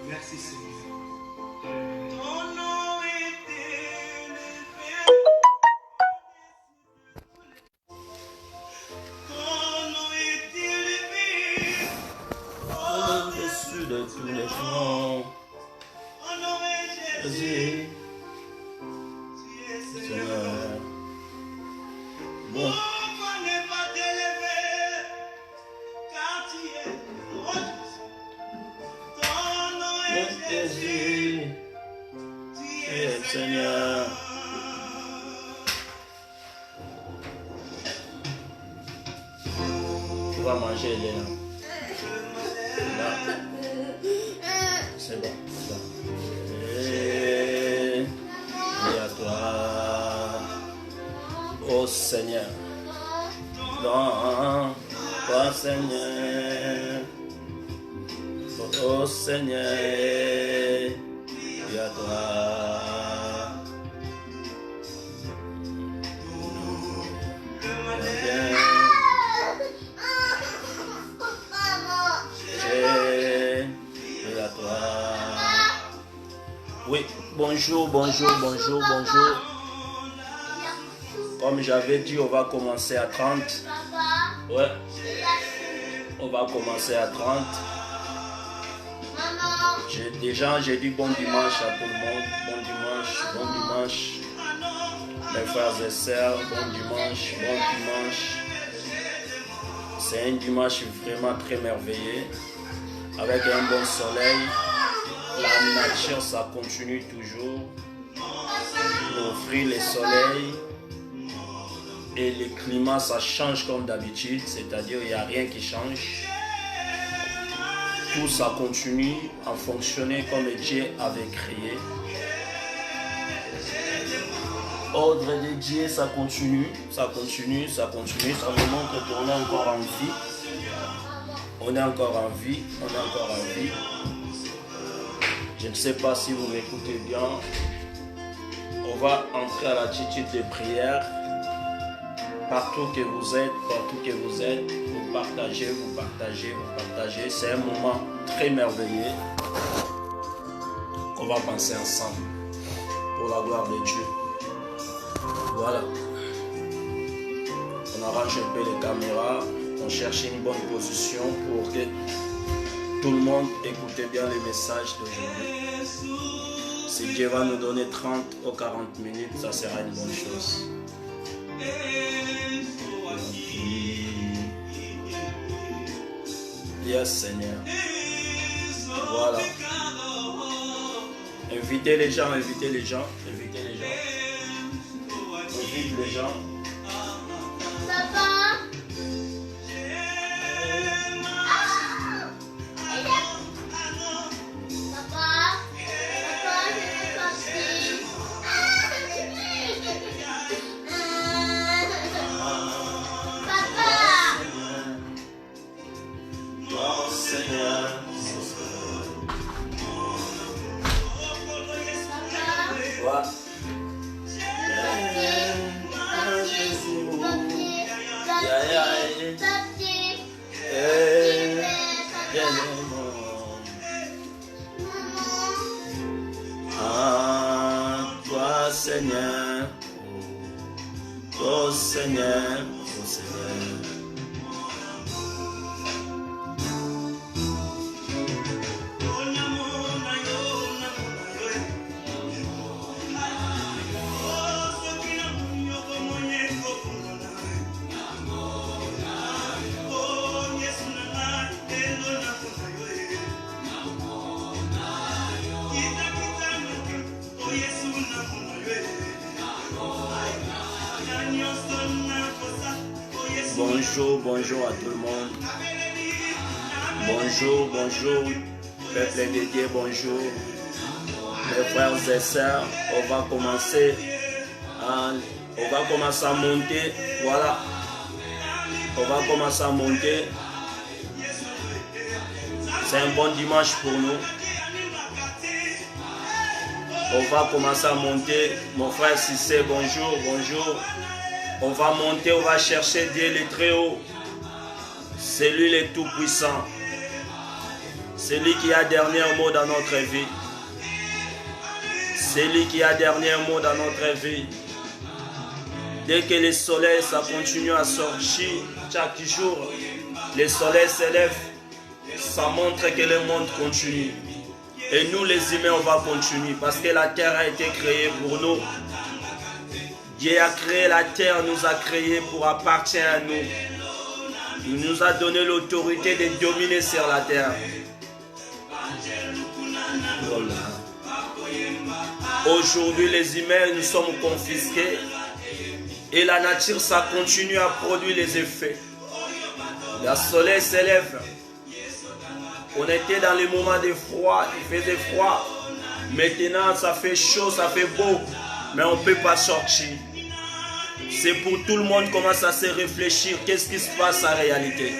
Merci Seigneur. Au-dessus de tous les gens, vas-y, Seigneur. Bon. Jésus, Seigneur. Tu vas manger, Elena. Là. C'est bon. Et à toi, oh Seigneur. Dans toi, Seigneur. Oh Seigneur, et à toi. Et à toi. Oui, bonjour. Comme j'avais dit, on va commencer à 30. Ouais. On va commencer à 30. J'ai dit bon dimanche à tout le monde. Bon dimanche. Mes frères et sœurs, bon dimanche. C'est un dimanche vraiment très merveilleux. Avec un bon soleil. La nature, ça continue toujours. Nous offrir le soleil. Et le climat, ça change comme d'habitude. C'est-à-dire, il n'y a rien qui change. Tout ça continue à fonctionner comme Dieu avait créé. Ordre de Dieu, ça continue. Ça me montre qu'on est encore en vie. On est encore en vie. Je ne sais pas si vous m'écoutez bien. On va entrer à l'attitude de prière. Partout que vous êtes, vous partagez. C'est un moment très merveilleux qu'on va penser ensemble pour la gloire de Dieu. Voilà. On arrange un peu les caméras, on cherche une bonne position pour que tout le monde écoute bien les messages d'aujourd'hui. Si Dieu va nous donner 30 ou 40 minutes, ça sera une bonne chose. Yes, Seigneur. Voilà. Invitez les gens. Invite les gens. Papa. Seigneur, oh Seigneur. Bonjour à tout le monde. Bonjour, peuple de Dieu, bonjour. Mes frères et sœurs, on va commencer à monter. Voilà. On va commencer à monter. C'est un bon dimanche pour nous. On va commencer à monter. Mon frère Cissé, bonjour. On va monter, on va chercher Dieu le Très-Haut. C'est lui le Tout-Puissant. C'est lui qui a dernier mot dans notre vie. C'est lui qui a dernier mot dans notre vie. Dès que le soleil, ça continue à sortir, chaque jour, le soleil s'élève, ça montre que le monde continue. Et nous les humains, on va continuer parce que la terre a été créée pour nous. Dieu a créé la terre, nous a créés pour appartenir à nous. Il nous a donné l'autorité de dominer sur la terre. Aujourd'hui, les humains, nous sommes confisqués. Et la nature, ça continue à produire les effets. Le soleil s'élève. On était dans les moments de froid, il faisait froid. Maintenant, ça fait chaud, ça fait beau. Mais on ne peut pas sortir. C'est pour tout le monde commence à se réfléchir. Qu'est-ce qui se passe en réalité?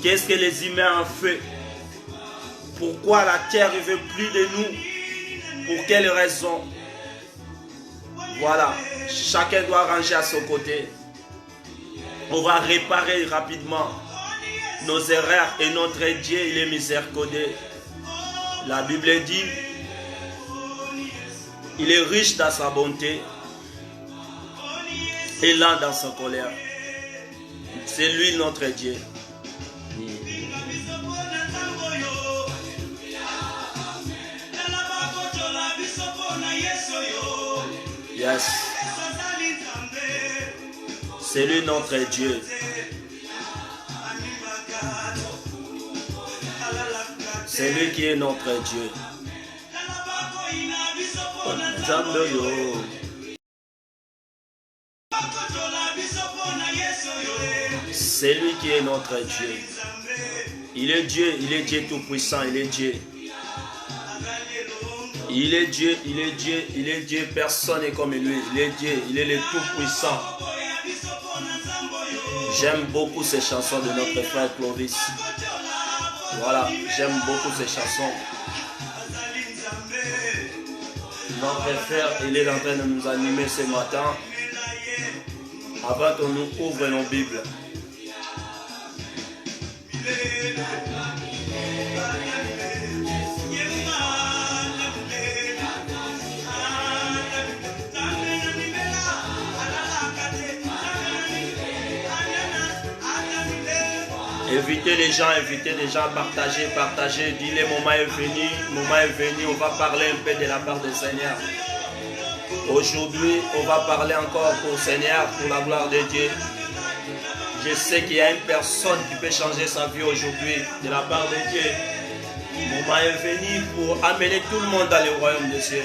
Qu'est-ce que les humains ont fait? Pourquoi la terre ne veut plus de nous? Pour quelles raisons? Voilà. Chacun doit ranger à son côté. On va réparer rapidement nos erreurs et notre Dieu, il est miséricordieux. La Bible dit, il est riche dans sa bonté et lent dans sa colère. C'est lui notre Dieu. Yes. C'est lui notre Dieu. C'est lui qui est notre Dieu. C'est lui qui est notre Dieu. Il est Dieu tout-puissant, il est Dieu. Il est Dieu, il est Dieu, il est Dieu, personne n'est comme lui. Il est Dieu, il est le tout-puissant. J'aime beaucoup ces chansons de notre frère Clovis. Voilà, j'aime beaucoup ces chansons. Notre frère, il est en train de nous animer ce matin avant qu'on nous ouvre nos Bibles. Invitez les gens à partager. Dis le moment est venu, on va parler un peu de la part du Seigneur. Aujourd'hui, on va parler encore pour le Seigneur, pour la gloire de Dieu. Je sais qu'il y a une personne qui peut changer sa vie aujourd'hui de la part de Dieu. Le moment est venu pour amener tout le monde dans le royaume de Dieu.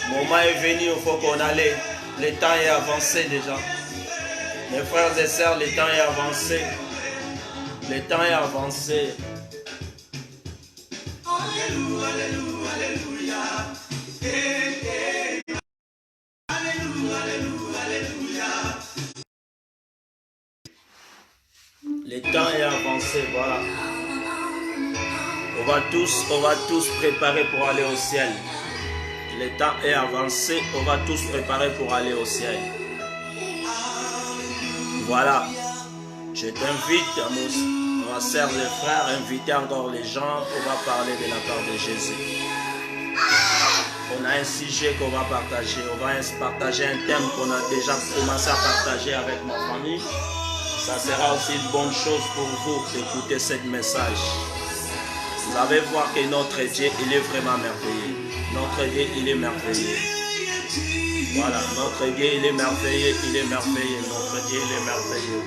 Le moment est venu, il faut qu'on aille. Le temps est avancé déjà. Mes frères et sœurs, le temps est avancé. Le temps est avancé. Alléluia, alléluia, alléluia. Alléluia, alléluia, alléluia. Le temps est avancé, voilà. On va tous préparer pour aller au ciel. Le temps est avancé, on va tous préparer pour aller au ciel. Voilà, je t'invite, ma sœur et frère, inviter encore les gens. On va parler de la part de Jésus. On a un sujet qu'on va partager. On va partager un thème qu'on a déjà commencé à partager avec ma famille. Ça sera aussi une bonne chose pour vous d'écouter ce message. Vous allez voir que notre Dieu, il est vraiment merveilleux. Notre Dieu, il est merveilleux. Voilà, notre Dieu, il est merveilleux, il est merveilleux. Notre Dieu, il est merveilleux.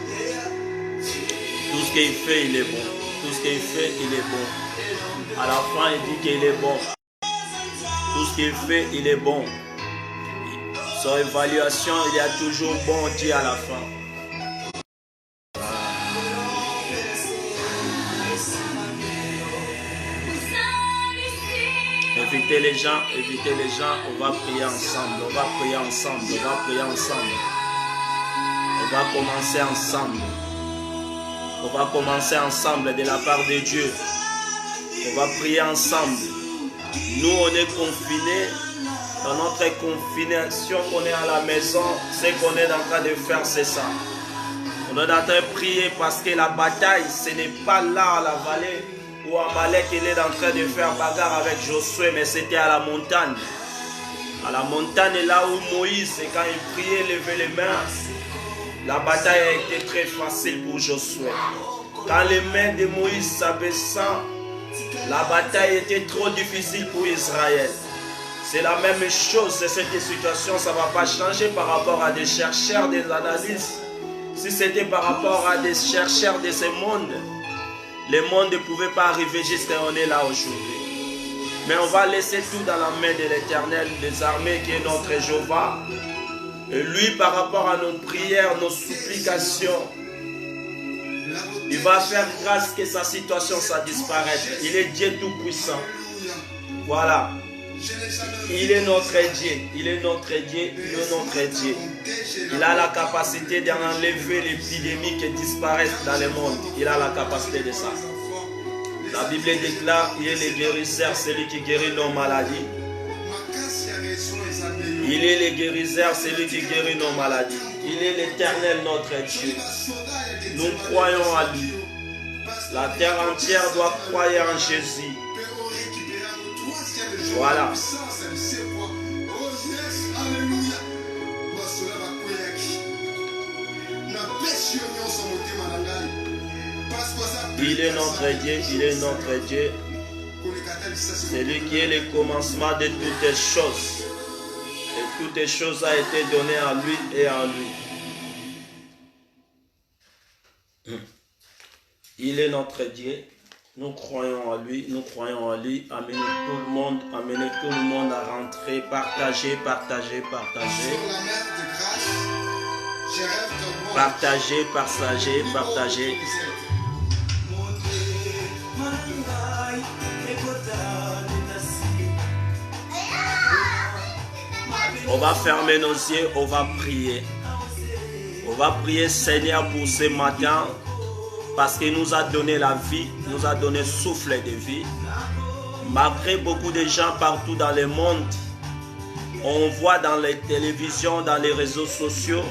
Tout ce qu'il fait, il est bon. Tout ce qu'il fait, il est bon. À la fin, il dit qu'il est bon. Tout ce qu'il fait, il est bon. Son évaluation, il y a toujours bon Dieu à la fin. Invitez les gens, on va prier ensemble, on va prier ensemble, on va prier ensemble. On va commencer ensemble. On va commencer ensemble de la part de Dieu. On va prier ensemble. Nous, on est confinés. Dans notre confination, on est à la maison. Ce qu'on est en train de faire, c'est ça. On doit d'être prier parce que la bataille, ce n'est pas là à la vallée où Amalek il est en train de faire bagarre avec Josué, mais c'était à la montagne. À la montagne, là où Moïse, quand il priait, levait les mains, la bataille a été très facile pour Josué. Quand les mains de Moïse s'abaissaient, la bataille était trop difficile pour Israël. C'est la même chose, cette situation, ça ne va pas changer par rapport à des chercheurs, des analystes. Si c'était par rapport à des chercheurs de ce monde, le monde ne pouvait pas arriver jusqu'à où on est là aujourd'hui. Mais on va laisser tout dans la main de l'Éternel des armées qui est notre Jéhovah. Et lui, par rapport à nos prières, nos supplications, il va faire grâce que sa situation ça disparaisse. Il est Dieu tout-puissant. Voilà. Il est notre Dieu. Il est notre Dieu. Il est notre Dieu. Il a la capacité d'enlever l'épidémie qui disparaissent dans le monde. Il a la capacité de ça. La Bible déclare qu'il est le guérisseur, celui qui guérit nos maladies. Il est le guérisseur, celui qui guérit nos maladies. Il est l'Éternel, notre Dieu. Nous croyons à lui. La terre entière doit croire en Jésus. Voilà. Il est notre Dieu, il est notre Dieu. C'est lui qui est le commencement de toutes les choses. Et toutes les choses ont été données à lui et en lui. Il est notre Dieu. Nous croyons à lui, nous croyons à lui. Amenez tout le monde à rentrer, partager, partager, partager. Partager, partager, partager. On va fermer nos yeux, on va prier. On va prier Seigneur pour ce matin. Parce qu'il nous a donné la vie, nous a donné souffle de vie. Malgré beaucoup de gens partout dans le monde, on voit dans les télévisions, dans les réseaux sociaux,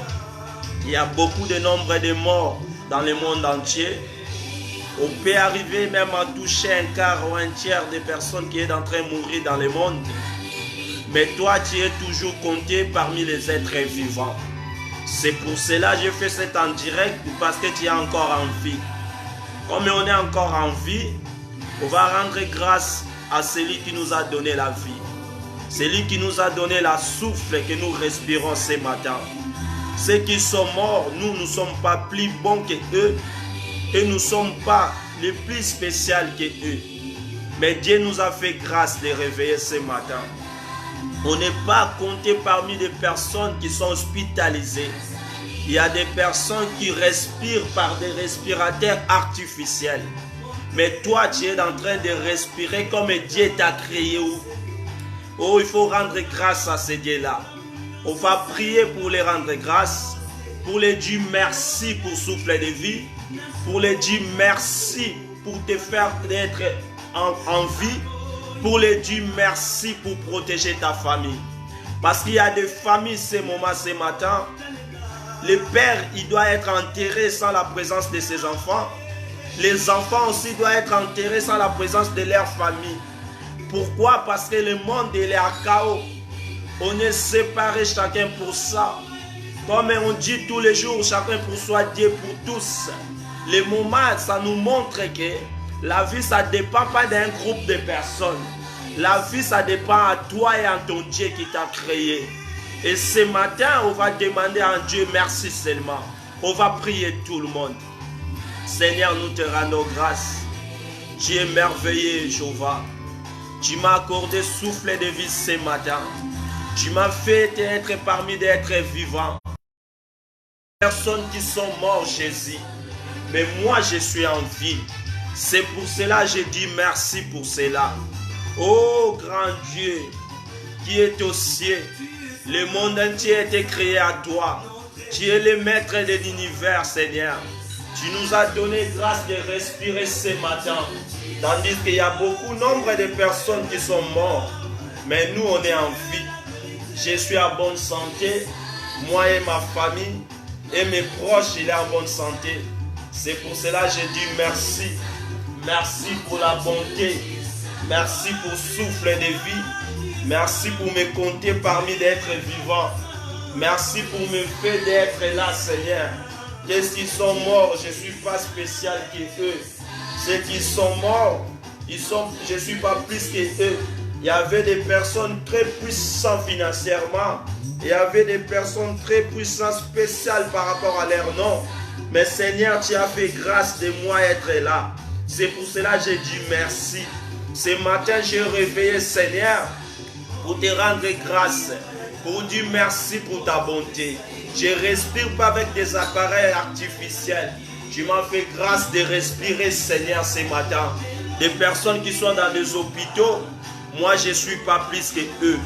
il y a beaucoup de nombre de morts dans le monde entier. On peut arriver même à toucher un quart ou un tiers des personnes qui sont en train de mourir dans le monde. Mais toi, tu es toujours compté parmi les êtres vivants. C'est pour cela que je fais cet en direct, parce que tu es encore en vie. Comme on est encore en vie, on va rendre grâce à celui qui nous a donné la vie. Celui qui nous a donné la souffle que nous respirons ce matin. Ceux qui sont morts, nous ne sommes pas plus bons que eux et nous ne sommes pas les plus spéciaux que eux. Mais Dieu nous a fait grâce de réveiller ce matin. On n'est pas compté parmi des personnes qui sont hospitalisées. Il y a des personnes qui respirent par des respirateurs artificiels. Mais toi, tu es en train de respirer comme Dieu t'a créé. Oh, il faut rendre grâce à ces dieux-là. On va prier pour les rendre grâce, pour les dire merci pour souffler de vie, pour les dire merci pour te faire être en vie, pour les dire merci pour protéger ta famille. Parce qu'il y a des familles ce matin, le père il doit être enterré sans la présence de ses enfants. Les enfants aussi doivent être enterrés sans la présence de leur famille. Pourquoi? Parce que le monde il est à chaos. On est séparés chacun pour ça. Comme on dit tous les jours, chacun pour soi, Dieu pour tous. Les moments, ça nous montre que la vie, ça ne dépend pas d'un groupe de personnes. La vie, ça dépend à toi et à ton Dieu qui t'a créé. Et ce matin, on va demander à Dieu merci seulement. On va prier tout le monde. Seigneur, nous te rendons grâce. Tu es merveilleux, Jéhovah. Tu m'as accordé souffle de vie ce matin. Tu m'as fait être parmi des êtres vivants. Personnes qui sont mortes, Jésus. Mais moi, je suis en vie. C'est pour cela que je dis merci pour cela. Oh, grand Dieu, qui est aux cieux. Le monde entier a été créé à toi. Tu es le maître de l'univers, Seigneur. Tu nous as donné grâce de respirer ce matin. Tandis qu'il y a beaucoup nombre de personnes qui sont mortes. Mais nous, on est en vie. Je suis en bonne santé. Moi et ma famille. et mes proches, il est en bonne santé. C'est pour cela que je dis merci. Merci pour la bonté. Merci pour souffle de vie. Merci pour me compter parmi d'être vivants. Merci pour me faire d'être là, Seigneur. Qu'est-ce qu'ils sont morts, je ne suis pas spécial qu'eux. Ceux qui sont morts, je ne suis pas plus qu'eux. Il y avait des personnes très puissantes financièrement. Il y avait des personnes très puissantes spéciales par rapport à leur nom. Mais Seigneur, tu as fait grâce de moi être là. C'est pour cela que j'ai dit merci. Ce matin, j'ai réveillé, Seigneur, pour te rendre grâce, pour dire merci pour ta bonté. Je ne respire pas avec des appareils artificiels. Tu m'as fait grâce de respirer, Seigneur, ce matin. Des personnes qui sont dans des hôpitaux, moi, je ne suis pas plus que eux.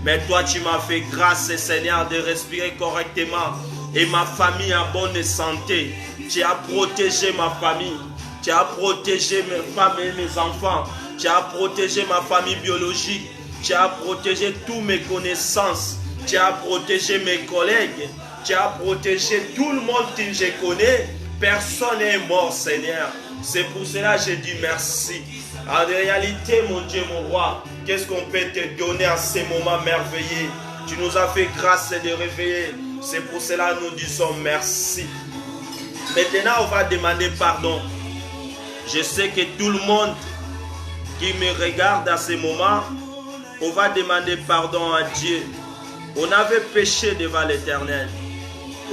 Mais toi, tu m'as fait grâce, Seigneur, de respirer correctement. Et ma famille en bonne santé. Tu as protégé ma famille. Tu as protégé mes femmes et mes enfants. Tu as protégé ma famille biologique. Tu as protégé toutes mes connaissances. Tu as protégé mes collègues. Tu as protégé tout le monde que je connais. Personne n'est mort, Seigneur. C'est pour cela que je dis merci. En réalité, mon Dieu, mon roi, qu'est-ce qu'on peut te donner à ces moments merveilleux? Tu nous as fait grâce de réveiller. C'est pour cela que nous disons merci. Maintenant, on va demander pardon. Je sais que tout le monde qui me regarde à ce moment, on va demander pardon à Dieu. On avait péché devant l'Éternel.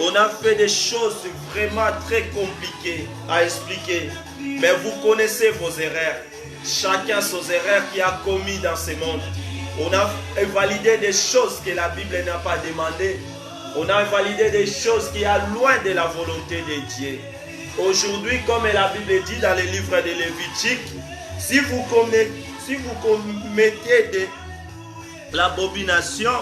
On a fait des choses vraiment très compliquées à expliquer. Mais vous connaissez vos erreurs. Chacun ses erreurs qu'il a commis dans ce monde. On a validé des choses que la Bible n'a pas demandées. On a validé des choses qui sont loin de la volonté de Dieu. Aujourd'hui, comme la Bible dit dans le livre de Lévitique, si vous commettez de l'abomination,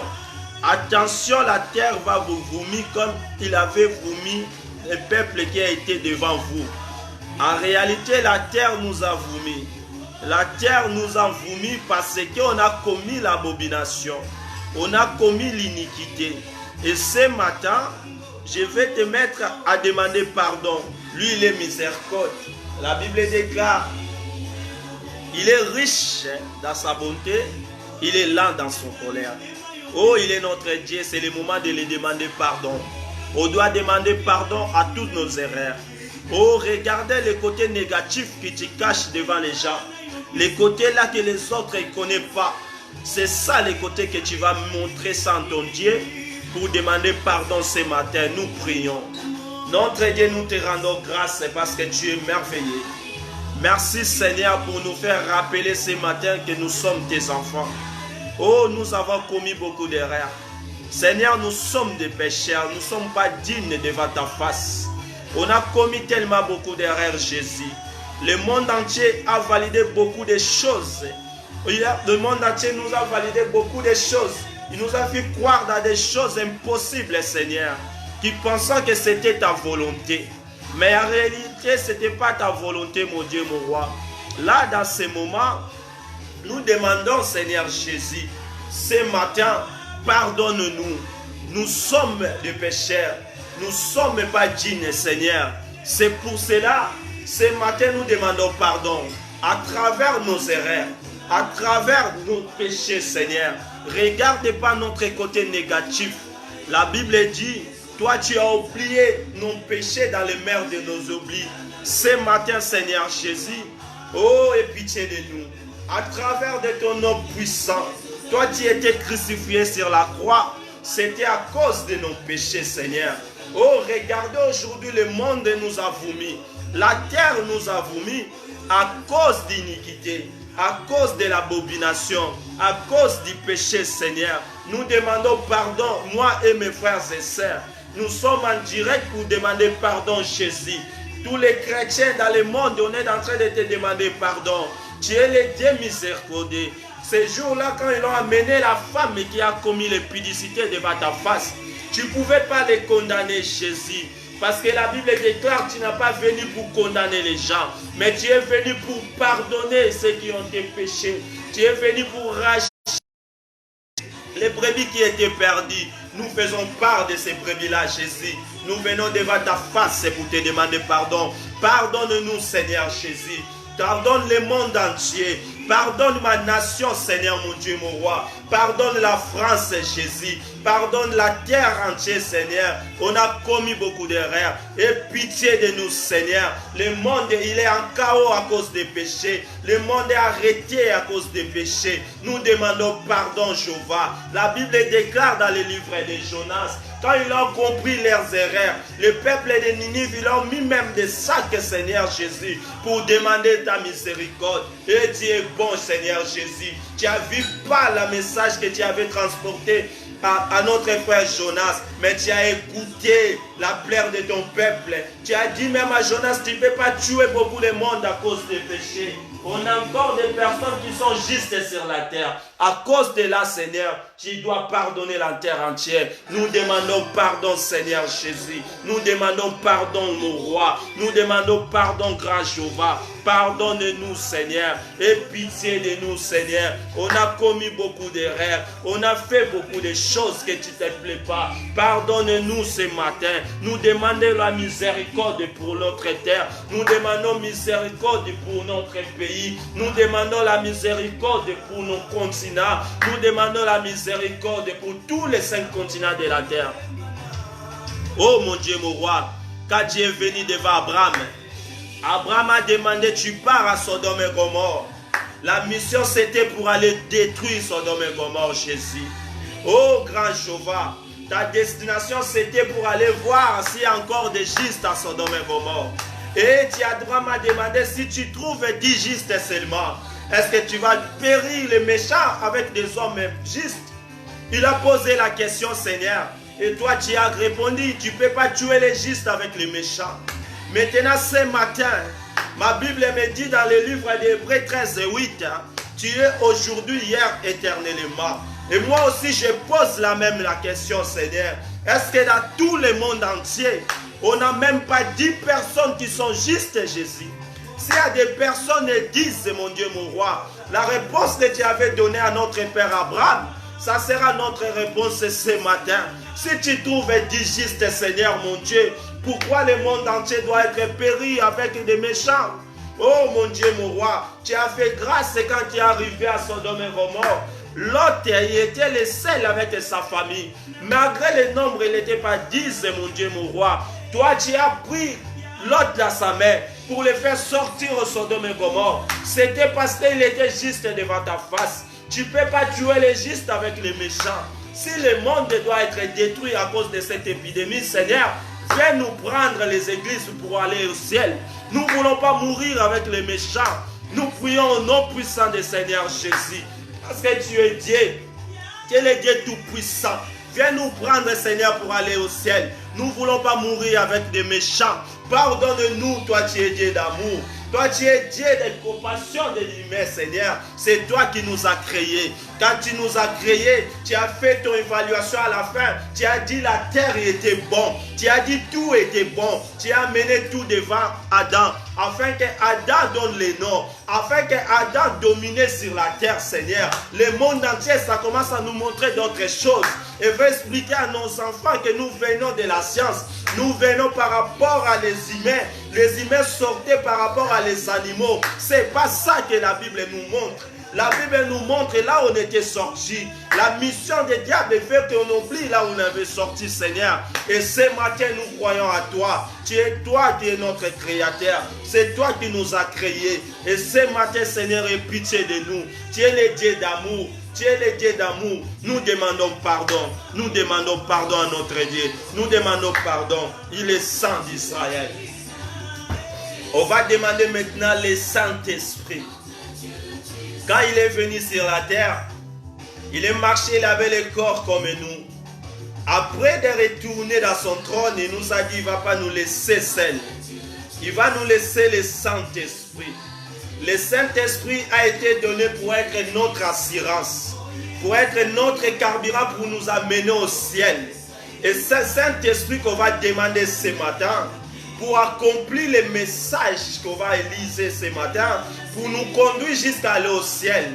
attention, la terre va vous vomir comme il avait vomi le peuple qui a été devant vous. En réalité, la terre nous a vomi. La terre nous a vomi parce qu'on a commis l'abomination. On a commis l'iniquité. Et ce matin, je vais te mettre à demander pardon. Lui, il est miséricorde. La Bible déclare, il est riche dans sa bonté, il est lent dans son colère. Oh, il est notre Dieu, c'est le moment de lui demander pardon. On doit demander pardon à toutes nos erreurs. Oh, regardez les côtés négatifs qui te cachent devant les gens. Les côtés là que les autres ne connaissent pas. C'est ça les côtés que tu vas montrer sans ton Dieu pour demander pardon ce matin. Nous prions. Notre Dieu, nous te rendons grâce parce que tu es merveilleux. Merci Seigneur pour nous faire rappeler ce matin que nous sommes tes enfants. Oh, nous avons commis beaucoup d'erreurs. Seigneur, nous sommes des pécheurs. Nous ne sommes pas dignes devant ta face. On a commis tellement beaucoup d'erreurs, Jésus. Le monde entier a validé beaucoup de choses. Le monde entier nous a validé beaucoup de choses. Il nous a fait croire dans des choses impossibles, Seigneur, qui pensaient que c'était ta volonté. Mais en réalité, ce n'était pas ta volonté, mon Dieu, mon roi. Là, dans ce moment, nous demandons, Seigneur Jésus, ce matin, pardonne-nous. Nous sommes des pécheurs. Nous ne sommes pas dignes, Seigneur. C'est pour cela, ce matin, nous demandons pardon à travers nos erreurs, à travers nos péchés, Seigneur. Regarde pas notre côté négatif. La Bible dit, toi, tu as oublié nos péchés dans les mers de nos oublis. Ce matin, Seigneur Jésus, oh, aie pitié de nous. À travers de ton nom puissant, toi, tu étais crucifié sur la croix. C'était à cause de nos péchés, Seigneur. Oh, regardez aujourd'hui, le monde nous a vomi. La terre nous a vomi à cause d'iniquité, à cause de l'abomination, à cause du péché, Seigneur. Nous demandons pardon, moi et mes frères et sœurs. Nous sommes en direct pour demander pardon, Jésus. Tous les chrétiens dans le monde, on est en train de te demander pardon. Tu es le Dieu miséricordieux. Ce jour-là, quand ils ont amené la femme qui a commis l'impudicie devant ta face, tu ne pouvais pas les condamner, Jésus. Parce que la Bible déclare que tu n'as pas venu pour condamner les gens, mais tu es venu pour pardonner ceux qui ont été péchés. Tu es venu pour racheter Les brebis qui étaient perdues, nous faisons part de ces brebis-là, Jésus. Nous venons devant ta face pour te demander pardon. Pardonne-nous, Seigneur Jésus. Pardonne le monde entier. Pardonne ma nation, Seigneur mon Dieu, mon roi. Pardonne la France, Jésus. Pardonne la terre entière, Seigneur. On a commis beaucoup d'erreurs. Et pitié de nous, Seigneur. Le monde, il est en chaos à cause des péchés. Le monde est arrêté à cause des péchés. Nous demandons pardon, Jéhovah. La Bible déclare dans le livre de Jonas, quand ils ont compris leurs erreurs, le peuple de Ninive, ils ont mis même des sacs, Seigneur Jésus, pour demander ta miséricorde. Et tu es bon, Seigneur Jésus. Tu as vu pas le message que tu avais transporté à notre frère Jonas, mais tu as écouté la plainte de ton peuple. Tu as dit même à Jonas, tu ne peux pas tuer beaucoup de monde à cause des péchés. On a encore des personnes qui sont justes sur la terre. À cause de là, Seigneur, tu dois pardonner la terre entière. Nous demandons pardon, Seigneur Jésus. Nous demandons pardon, mon roi. Nous demandons pardon, grand Jéhovah. Pardonne-nous, Seigneur. Et pitié de nous, Seigneur. On a commis beaucoup d'erreurs. On a fait beaucoup de choses que tu ne te plais pas. Pardonne-nous ce matin. Nous demandons la miséricorde pour notre terre. Nous demandons miséricorde pour notre pays. Nous demandons la miséricorde pour nos continents. Nous demandons la miséricorde pour tous les 5 continents de la terre. Oh mon Dieu, mon roi, quand Dieu est venu devant Abraham, Abraham a demandé, tu pars à Sodome et Gomorrhe. La mission c'était pour aller détruire Sodome et Gomorrhe, Jésus. Oh grand Jéhovah, ta destination c'était pour aller voir s'il y a encore des justes à Sodome et Gomorrhe. Et Abraham a demandé, si tu trouves 10 justes seulement, est-ce que tu vas périr les méchants avec des hommes justes? Il a posé la question, Seigneur. Et toi, tu as répondu, tu ne peux pas tuer les justes avec les méchants. Maintenant, ce matin, ma Bible me dit dans le livre d'Hébreux 13 et 8, tu es aujourd'hui, hier, éternellement. Et moi aussi, je pose la question, Seigneur. Est-ce que dans tout le monde entier, on n'a même pas 10 personnes qui sont justes, Jésus? S'il y a des personnes qui disent, mon Dieu, mon roi, la réponse que tu avais donnée à notre père Abraham, ça sera notre réponse ce matin. Si tu trouves 10 justes, Seigneur, mon Dieu, pourquoi le monde entier doit être péri avec des méchants? Oh, mon Dieu, mon roi, tu as fait grâce quand tu es arrivé à Sodome et Gomorrhe. L'autre, il était le seul avec sa famille. Malgré le nombre, il n'était pas 10, mon Dieu, mon roi. Toi, tu as pris l'autre dans sa main pour le faire sortir au Sodome et Gomorrhe. C'était parce qu'il était juste devant ta face. Tu ne peux pas tuer les justes avec les méchants. Si le monde doit être détruit à cause de cette épidémie, Seigneur, viens nous prendre les églises pour aller au ciel. Nous ne voulons pas mourir avec les méchants. Nous prions au nom puissant du Seigneur Jésus. Parce que tu es Dieu. Tu es le Dieu tout-puissant. Viens nous prendre, Seigneur, pour aller au ciel. Nous ne voulons pas mourir avec des méchants. Pardonne-nous, toi tu es Dieu d'amour. Toi tu es Dieu de compassion de l'humain, Seigneur. C'est toi qui nous as créés. Quand tu nous as créés, tu as fait ton évaluation à la fin. Tu as dit la terre était bon. Tu as dit tout était bon. Tu as mené tout devant Adam. Afin que Adam donne les noms. Afin que Adam domine sur la terre, Seigneur. Le monde entier, ça commence à nous montrer d'autres choses. Et veut expliquer à nos enfants que nous venons de la science. Nous venons par rapport à les humains. Les humains sortaient par rapport à les animaux. C'est pas ça que la Bible nous montre. La Bible nous montre là où on était sorti. La mission des diables fait qu'on oublie là où on avait sorti, Seigneur. Et ce matin, nous croyons à toi. Tu es toi qui es notre créateur. C'est toi qui nous as créés. Et ce matin, Seigneur, aie pitié de nous. Tu es le Dieu d'amour. Tu es le Dieu d'amour. Nous demandons pardon. Nous demandons pardon à notre Dieu. Nous demandons pardon. Il est saint d'Israël. On va demander maintenant le Saint-Esprit. Quand il est venu sur la terre, il est marché, il avait le corps comme nous. Après de retourner dans son trône, il nous a dit, il ne va pas nous laisser seuls. Il va nous laisser le Saint-Esprit. Le Saint-Esprit a été donné pour être notre assurance, pour être notre carburant pour nous amener au ciel. Et c'est le Saint-Esprit qu'on va demander ce matin pour accomplir les messages qu'on va lire ce matin, pour nous conduire jusqu'à aller au ciel.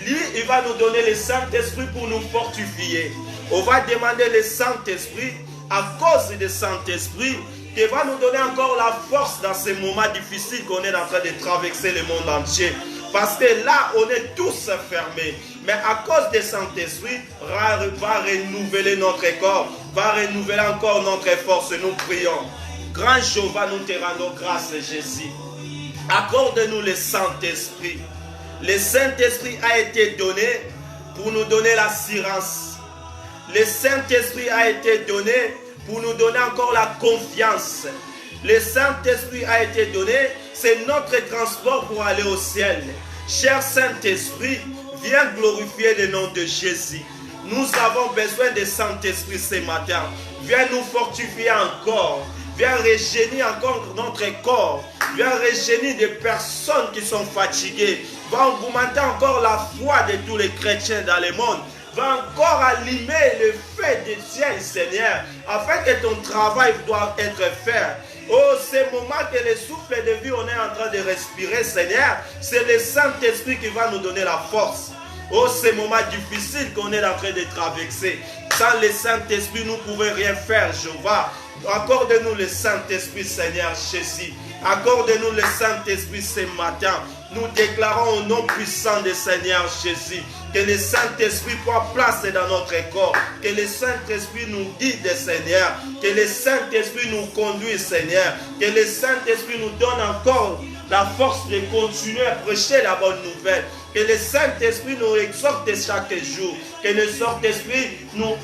Lui, il va nous donner le Saint-Esprit pour nous fortifier. On va demander le Saint-Esprit à cause du Saint-Esprit qui va nous donner encore la force dans ces moments difficiles qu'on est en train de traverser le monde entier. Parce que là, on est tous fermés. Mais à cause du Saint-Esprit, va renouveler notre corps, va renouveler encore notre force. Nous prions. Grand Jéhovah, nous te rendons grâce, Jésus. Accorde-nous le Saint-Esprit. Le Saint-Esprit a été donné pour nous donner l'assurance. Le Saint-Esprit a été donné pour nous donner encore la confiance. Le Saint-Esprit a été donné, c'est notre transport pour aller au ciel. Cher Saint-Esprit, viens glorifier le nom de Jésus. Nous avons besoin de Saint-Esprit ce matin. Viens nous fortifier encore. Viens rajeunir encore notre corps. Viens rajeunir des personnes qui sont fatiguées. Va augmenter encore la foi de tous les chrétiens dans le monde. Va encore allumer le feu du ciel, Seigneur, afin que ton travail doit être fait. Oh, ces moments que le souffle de vie, on est en train de respirer, Seigneur, c'est le Saint-Esprit qui va nous donner la force. Oh, ces moments difficiles qu'on est en train de traverser. Sans le Saint-Esprit, nous ne pouvons rien faire, Jéhovah. Accorde-nous le Saint-Esprit, Seigneur Jésus. Accorde-nous le Saint-Esprit ce matin. Nous déclarons au nom puissant du Seigneur Jésus que le Saint-Esprit prend place dans notre corps, que le Saint-Esprit nous guide, Seigneur, que le Saint-Esprit nous conduit, Seigneur, que le Saint-Esprit nous donne encore la force de continuer à prêcher la bonne nouvelle, que le Saint-Esprit nous exhorte chaque jour, que le Saint-Esprit nous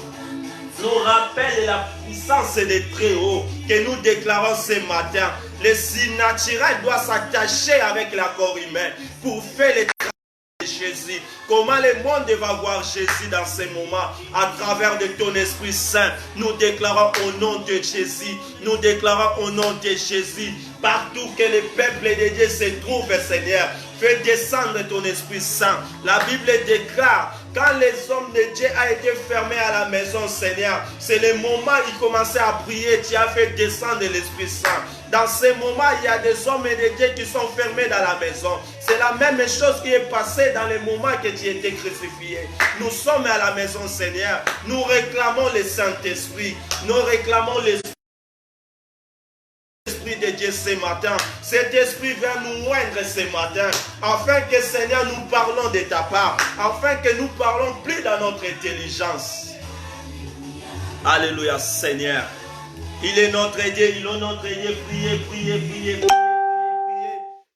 rappelle la puissance des Très-Hauts que nous déclarons ce matin. Le surnaturel doit s'attacher avec la corps humain pour faire les travaux de Jésus. Comment le monde va voir Jésus dans ces moments à travers de ton Esprit Saint. Nous déclarons au nom de Jésus. Nous déclarons au nom de Jésus. Partout que le peuple de Dieu se trouve, Seigneur, fais descendre ton Esprit Saint. La Bible déclare, quand les hommes de Dieu ont été fermés à la maison, Seigneur, c'est le moment où ils commençaient à prier, tu as fait descendre l'Esprit Saint. Dans ces moments, il y a des hommes et des dieux qui sont fermés dans la maison. C'est la même chose qui est passée dans les moments que tu étais crucifié. Nous sommes à la maison, Seigneur. Nous réclamons le Saint-Esprit. Nous réclamons l'Esprit de Dieu ce matin. Cet esprit vient nous oindre ce matin, afin que, Seigneur, nous parlons de ta part, afin que nous parlons plus dans notre intelligence. Alléluia, Seigneur. Il est notre Dieu, il est notre Dieu. Priez, priez, priez, priez.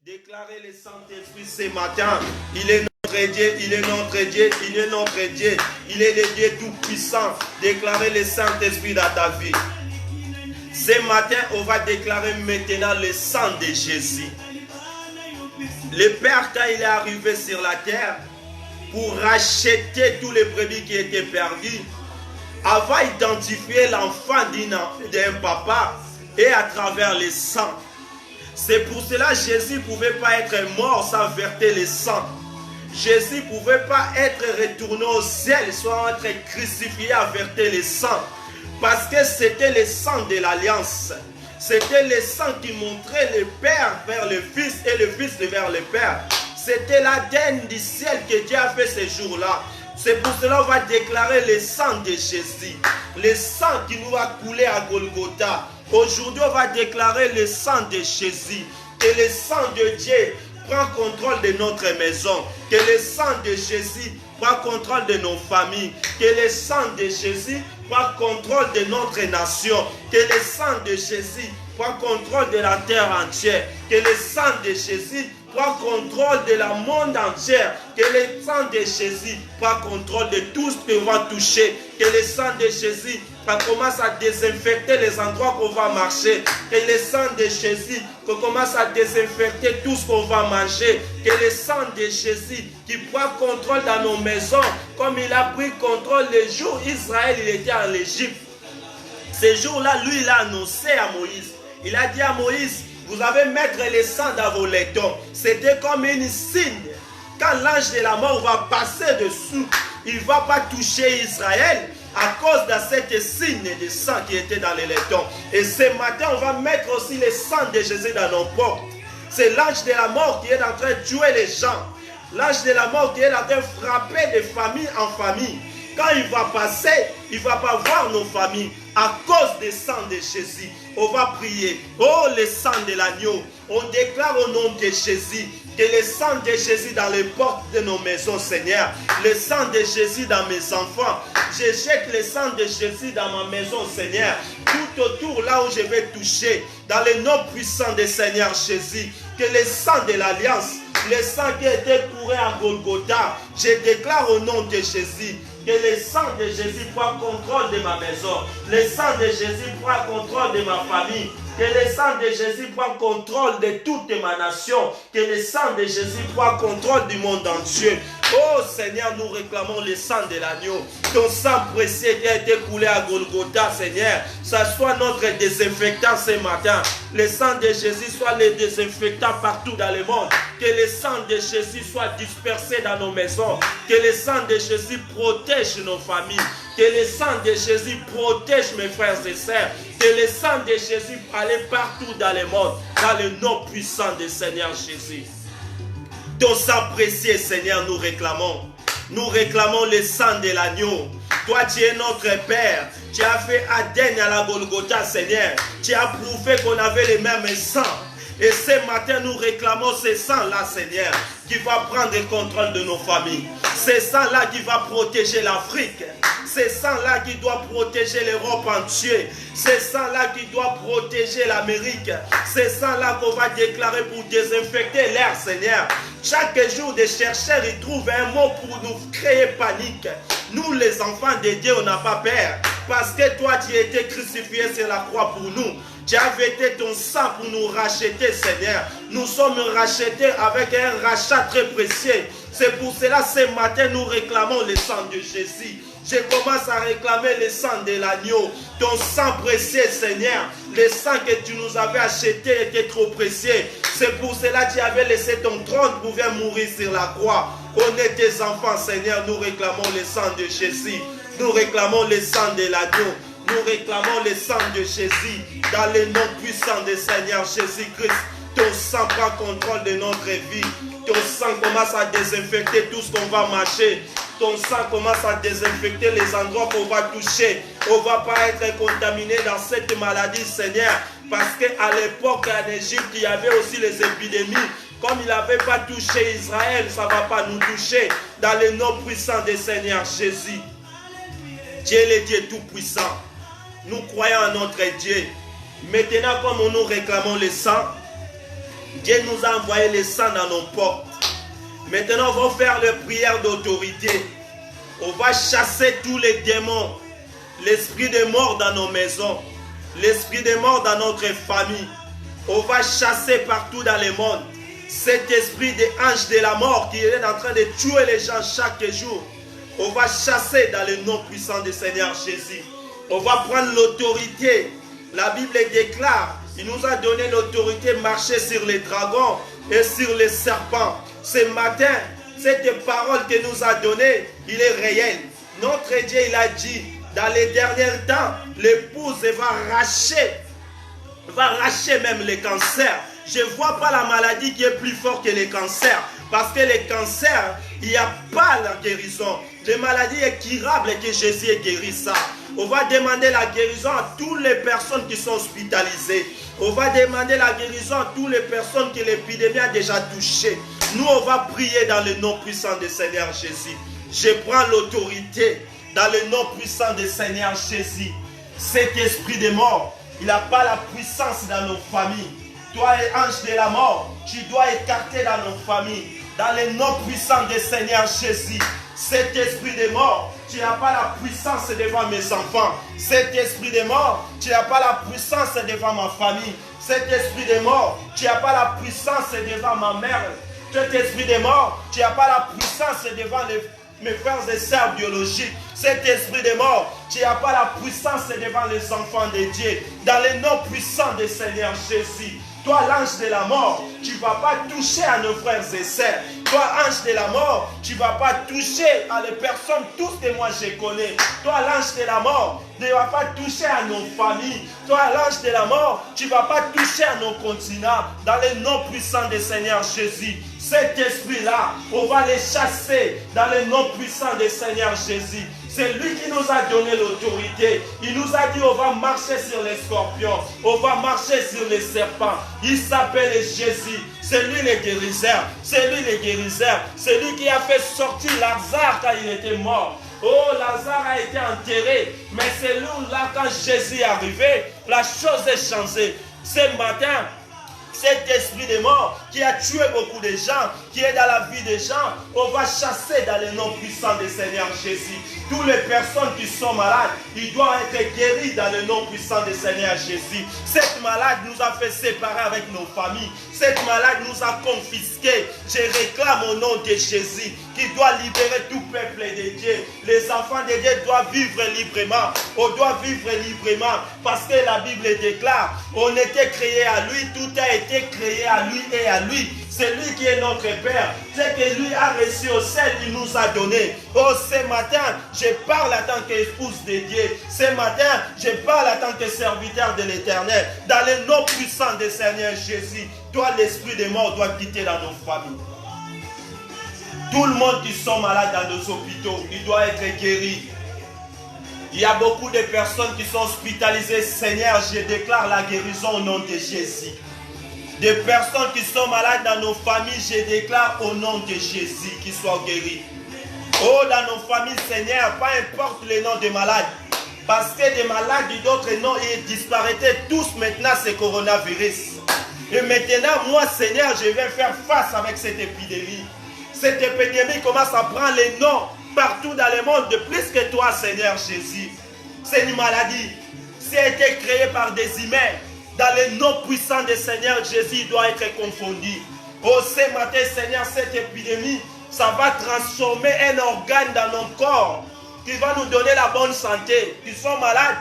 Déclarez le Saint-Esprit ce matin. Il est notre Dieu, il est notre Dieu, il est notre Dieu. Il est le Dieu tout-puissant. Déclarez le Saint-Esprit dans ta vie. Ce matin, on va déclarer maintenant le sang de Jésus. Le Père, quand il est arrivé sur la terre, pour racheter tous les brebis qui étaient perdus, avait identifié l'enfant d'un papa et à travers le sang. C'est pour cela que Jésus ne pouvait pas être mort sans verser le sang. Jésus ne pouvait pas être retourné au ciel sans être crucifié à verser le sang. Parce que c'était le sang de l'alliance. C'était le sang qui montrait le Père vers le Fils et le Fils vers le Père. C'était l'ADN du ciel que Dieu a fait ce jour-là. C'est pour cela qu'on va déclarer le sang de Jésus. Le sang qui nous va couler à Golgotha. Aujourd'hui, on va déclarer le sang de Jésus. Que le sang de Dieu prend contrôle de notre maison. Que le sang de Jésus prend contrôle de nos familles. Que le sang de Jésus prend contrôle de notre nation. Que le sang de Jésus prend contrôle de la terre entière. Que le sang de Jésus prend contrôle de la monde entière. Que le sang de Jésus prend contrôle de tout ce qu'on va toucher. Que le sang de Jésus commence à désinfecter les endroits qu'on va marcher. Que le sang de Jésus commence à désinfecter tout ce qu'on va manger. Que le sang de Jésus qui prend contrôle dans nos maisons, comme il a pris contrôle le jour où Israël il était en Égypte. Ce jour-là, lui, il a annoncé à Moïse. Il a dit à Moïse, vous avez mettre le sang dans vos laitons. C'était comme un signe. Quand l'ange de la mort va passer dessous, il ne va pas toucher Israël à cause de cet signe de sang qui était dans les laitons. Et ce matin, on va mettre aussi le sang de Jésus dans nos portes. C'est l'ange de la mort qui est en train de tuer les gens. l'âge de la mort qui est en train de frapper de famille en famille. Quand il va passer, il ne va pas voir nos familles à cause du sang de Jésus. On va prier. Oh, le sang de l'agneau. On déclare au nom de Jésus que le sang de Jésus dans les portes de nos maisons, Seigneur. Le sang de Jésus dans mes enfants. Je jette le sang de Jésus dans ma maison, Seigneur. Tout autour, là où je vais toucher, dans le nom puissant du Seigneur Jésus. Que le sang de l'alliance, le sang qui a été couru à Golgotha, je déclare au nom de Jésus. Que le sang de Jésus prend contrôle de ma maison. Le sang de Jésus prend contrôle de ma famille. Que le sang de Jésus prend contrôle de toute ma nation. Que le sang de Jésus prend contrôle du monde entier. Oh Seigneur, nous réclamons le sang de l'agneau. Ton sang précieux qui a été coulé à Golgotha, Seigneur. Ça soit notre désinfectant ce matin. Le sang de Jésus soit le désinfectant partout dans le monde. Que le sang de Jésus soit dispersé dans nos maisons. Que le sang de Jésus protège nos familles. Que le sang de Jésus protège mes frères et sœurs. Que le sang de Jésus allait partout dans le monde. Dans le nom puissant du Seigneur Jésus. Ton sang précieux, Seigneur, nous réclamons. Nous réclamons le sang de l'agneau. Toi, tu es notre Père. Tu as fait Aden à la Golgotha, Seigneur. Tu as prouvé qu'on avait les mêmes sangs. Et ce matin, nous réclamons ce sang-là, Seigneur, qui va prendre le contrôle de nos familles. Ce sang-là qui va protéger l'Afrique. Ce sang-là qui doit protéger l'Europe entière. Ce sang-là qui doit protéger l'Amérique. Ce sang-là qu'on va déclarer pour désinfecter l'air, Seigneur. Chaque jour, des chercheurs ils trouvent un mot pour nous créer panique. Nous, les enfants de Dieu, on n'a pas peur. Parce que toi, tu as été crucifié sur la croix pour nous. Tu as versé ton sang pour nous racheter, Seigneur. Nous sommes rachetés avec un rachat très précieux. C'est pour cela, ce matin, nous réclamons le sang de Jésus. Je commence à réclamer le sang de l'agneau. Ton sang précieux, Seigneur. Le sang que tu nous avais acheté était trop précieux. C'est pour cela que tu avais laissé ton trône pour venir mourir sur la croix. On est tes enfants, Seigneur. Nous réclamons le sang de Jésus. Nous réclamons le sang de l'agneau. Nous réclamons le sang de Jésus dans le nom puissant du Seigneur Jésus-Christ. Ton sang prend contrôle de notre vie. Ton sang commence à désinfecter tout ce qu'on va marcher. Ton sang commence à désinfecter les endroits qu'on va toucher. On ne va pas être contaminé dans cette maladie, Seigneur. Parce qu'à l'époque, en Égypte, il y avait aussi les épidémies. Comme il n'avait pas touché Israël, ça ne va pas nous toucher. Dans le nom puissant du Seigneur Jésus. Dieu est le Dieu tout-puissant. Nous croyons en notre Dieu. Maintenant, comme nous réclamons le sang, Dieu nous a envoyé le sang dans nos portes. Maintenant, on va faire les prières d'autorité. On va chasser tous les démons. L'esprit de mort dans nos maisons. L'esprit de mort dans notre famille. On va chasser partout dans le monde. Cet esprit d'ange de la mort qui est en train de tuer les gens chaque jour. On va chasser dans le nom puissant du Seigneur Jésus. On va prendre l'autorité. La Bible déclare, il nous a donné l'autorité de marcher sur les dragons et sur les serpents. Ce matin, cette parole que nous a donnée, il est réel. Notre Dieu, il a dit, dans les derniers temps, l'épouse va racher même les cancers. Je ne vois pas la maladie qui est plus forte que les cancers. Parce que les cancers, il n'y a pas la guérison. Les maladies incurables et que Jésus ait guéri ça. On va demander la guérison à toutes les personnes qui sont hospitalisées. On va demander la guérison à toutes les personnes que l'épidémie a déjà touchées. Nous, on va prier dans le nom puissant du Seigneur Jésus. Je prends l'autorité dans le nom puissant du Seigneur Jésus. Cet esprit de mort, il n'a pas la puissance dans nos familles. Toi, ange de la mort, tu dois écarter dans nos familles. Dans le nom puissant du Seigneur Jésus. Cet esprit de mort, tu n'as pas la puissance devant mes enfants. Cet esprit de mort, tu n'as pas la puissance devant ma famille. Cet esprit de mort, tu n'as pas la puissance devant ma mère. Cet esprit de mort, tu n'as pas la puissance devant mes frères et sœurs biologiques. Cet esprit de mort, tu n'as pas la puissance devant les enfants de Dieu. Dans le nom puissant du Seigneur Jésus. Toi, l'ange de la mort, tu ne vas pas toucher à nos frères et sœurs. Toi, ange de la mort, tu ne vas pas toucher à les personnes, tous que moi je connais. Toi, l'ange de la mort, tu ne vas pas toucher à nos familles. Toi, l'ange de la mort, tu ne vas pas toucher à nos continents. Dans le nom puissant du Seigneur Jésus. Cet esprit-là, on va les chasser dans le nom puissant du Seigneur Jésus. C'est lui qui nous a donné l'autorité. Il nous a dit on va marcher sur les scorpions, on va marcher sur les serpents. Il s'appelle Jésus. C'est lui le guérisseur. C'est lui le guérisseur. C'est lui qui a fait sortir Lazare quand il était mort. Oh, Lazare a été enterré. Mais c'est lui là quand Jésus est arrivé, la chose est changée. Ce matin, cet esprit de mort qui a tué beaucoup de gens, qui est dans la vie des gens, on va chasser dans le nom puissant du Seigneur Jésus. Toutes les personnes qui sont malades, ils doivent être guéris dans le nom puissant du Seigneur Jésus. Cette malade nous a fait séparer avec nos familles. Cette malade nous a confisqués. Je réclame au nom de Jésus qui doit libérer tout peuple de Dieu. Les enfants de Dieu doivent vivre librement. On doit vivre librement parce que la Bible déclare, on était créé à lui, tout a été créé à lui et à lui. C'est lui qui est notre Père. C'est que lui a reçu au ciel, il nous a donné. Oh, ce matin, je parle en tant qu'épouse de Dieu. Ce matin, je parle en tant que serviteur de l'Éternel. Dans le nom puissant du Seigneur Jésus, toi, l'esprit de mort doit quitter dans nos familles. Tout le monde qui sont malades dans nos hôpitaux, il doit être guéri. Il y a beaucoup de personnes qui sont hospitalisées. Seigneur, je déclare la guérison au nom de Jésus. Des personnes qui sont malades dans nos familles, je déclare au nom de Jésus qu'ils soient guéris. Oh, dans nos familles, Seigneur, peu importe le nom des malades. Parce que des malades d'autres noms, ils disparaîtraient tous maintenant ce coronavirus. Et maintenant, moi, Seigneur, je vais faire face avec cette épidémie. Cette épidémie commence à prendre les noms partout dans le monde, de plus que toi, Seigneur Jésus. C'est une maladie. C'est a été créé par des humains. Dans le nom puissant du Seigneur Jésus, il doit être confondu. Oh, ce matin, Seigneur, cette épidémie, ça va transformer un organe dans nos corps qui va nous donner la bonne santé. Qui sont malades,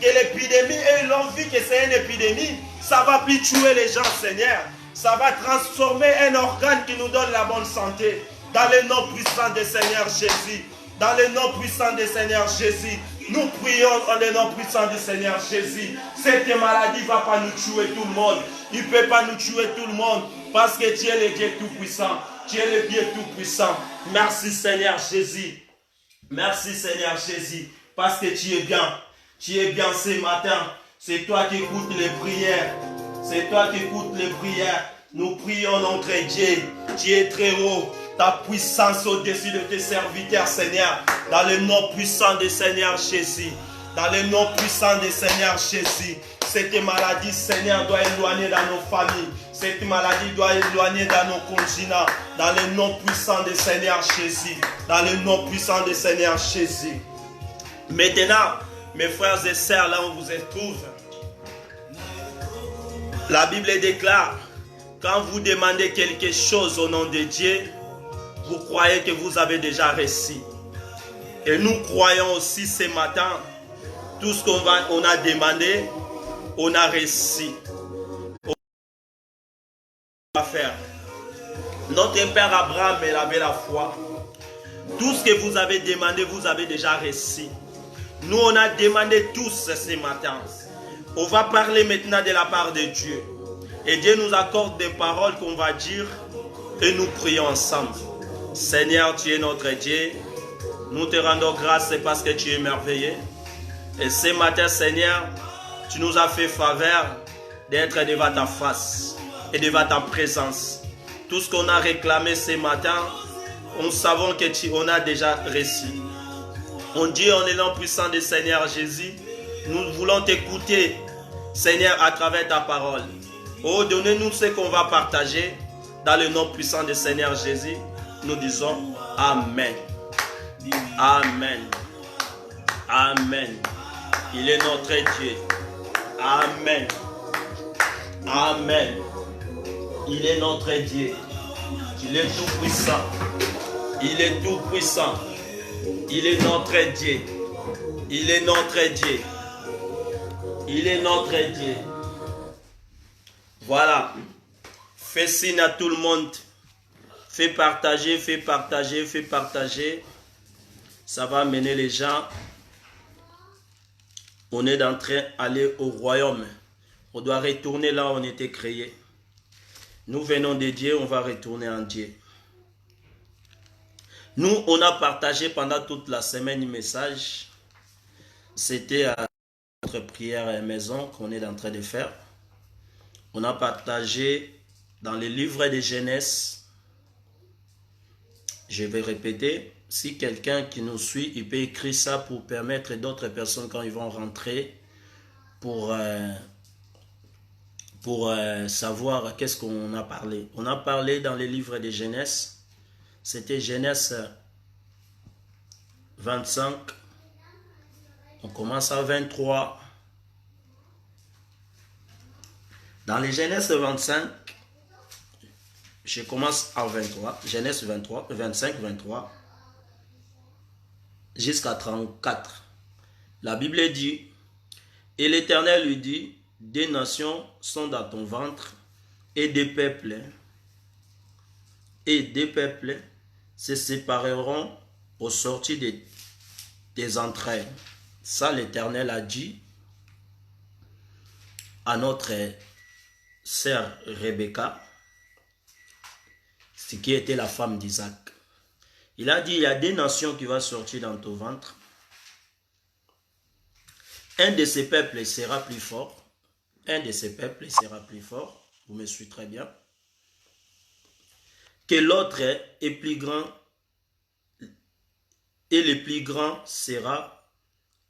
que l'épidémie, et ils l'ont vu que c'est une épidémie, ça va plus tuer les gens, Seigneur. Ça va transformer un organe qui nous donne la bonne santé. Dans le nom puissant du Seigneur Jésus. Dans le nom puissant du Seigneur Jésus. Nous prions dans le nom puissant du Seigneur Jésus. Cette maladie ne va pas nous tuer tout le monde. Il ne peut pas nous tuer tout le monde. Parce que tu es le Dieu tout-puissant. Tu es le Dieu tout-puissant. Merci Seigneur Jésus. Merci Seigneur Jésus. Parce que tu es bien. Tu es bien ce matin. C'est toi qui écoutes les prières. C'est toi qui écoutes les prières. Nous prions notre Dieu. Tu es très haut. Ta puissance au-dessus de tes serviteurs, Seigneur. Dans le nom puissant du Seigneur Jésus. Dans le nom puissant du Seigneur Jésus. Cette maladie, Seigneur, doit éloigner dans nos familles. Cette maladie doit éloigner dans nos continents. Dans le nom puissant du Seigneur Jésus. Dans le nom puissant du Seigneur Jésus. Maintenant, mes frères et sœurs, là où vous êtes tous, la Bible déclare, quand vous demandez quelque chose au nom de Dieu, vous croyez que vous avez déjà reçu. Et nous croyons aussi ce matin, tout ce qu'on a demandé, on a reçu. On va faire. Notre Père Abraham, il avait la foi. Tout ce que vous avez demandé, vous avez déjà reçu. Nous, on a demandé tous ce matin. On va parler maintenant de la part de Dieu. Et Dieu nous accorde des paroles qu'on va dire et nous prions ensemble. Seigneur, tu es notre Dieu. Nous te rendons grâce parce que tu es merveilleux. Et ce matin, Seigneur, tu nous as fait faveur d'être devant ta face et devant ta présence. Tout ce qu'on a réclamé ce matin, nous savons que on a déjà reçu. On dit en le nom puissant du Seigneur Jésus, nous voulons t'écouter, Seigneur, à travers ta parole. Oh, donnez-nous ce qu'on va partager dans le nom puissant du Seigneur Jésus. Nous disons Amen. Amen. Amen. Il est notre Dieu. Amen. Amen. Il est notre Dieu. Il est tout puissant. Il est tout puissant. Il est notre Dieu. Il est notre Dieu. Il est notre Dieu. Voilà. Fais signe à tout le monde. Fais partager, fais partager, fais partager. Ça va amener les gens. On est en train d'aller au royaume. On doit retourner là où on était créé. Nous venons de Dieu, on va retourner en Dieu. Nous, on a partagé pendant toute la semaine un message. C'était à notre prière à la maison qu'on est en train de faire. On a partagé dans les livres de Genèse. Je vais répéter. Si quelqu'un qui nous suit, il peut écrire ça pour permettre d'autres personnes quand ils vont rentrer pour savoir qu'est-ce qu'on a parlé. On a parlé dans les livres de Genèse. C'était Genèse 25. On commence à 23. Dans les Genèse 25, je commence à 23. Genèse 23, 25, 23. Jusqu'à 34. La Bible dit, et l'Éternel lui dit, des nations sont dans ton ventre, et des peuples se sépareront au sortir de tes entrailles. Ça, l'Éternel a dit à notre sœur Rebecca, ce qui était la femme d'Isaac. Il a dit, il y a des nations qui vont sortir dans ton ventre. Un de ces peuples sera plus fort. Un de ces peuples sera plus fort. Vous me suivez très bien. Que l'autre est plus grand. Et le plus grand sera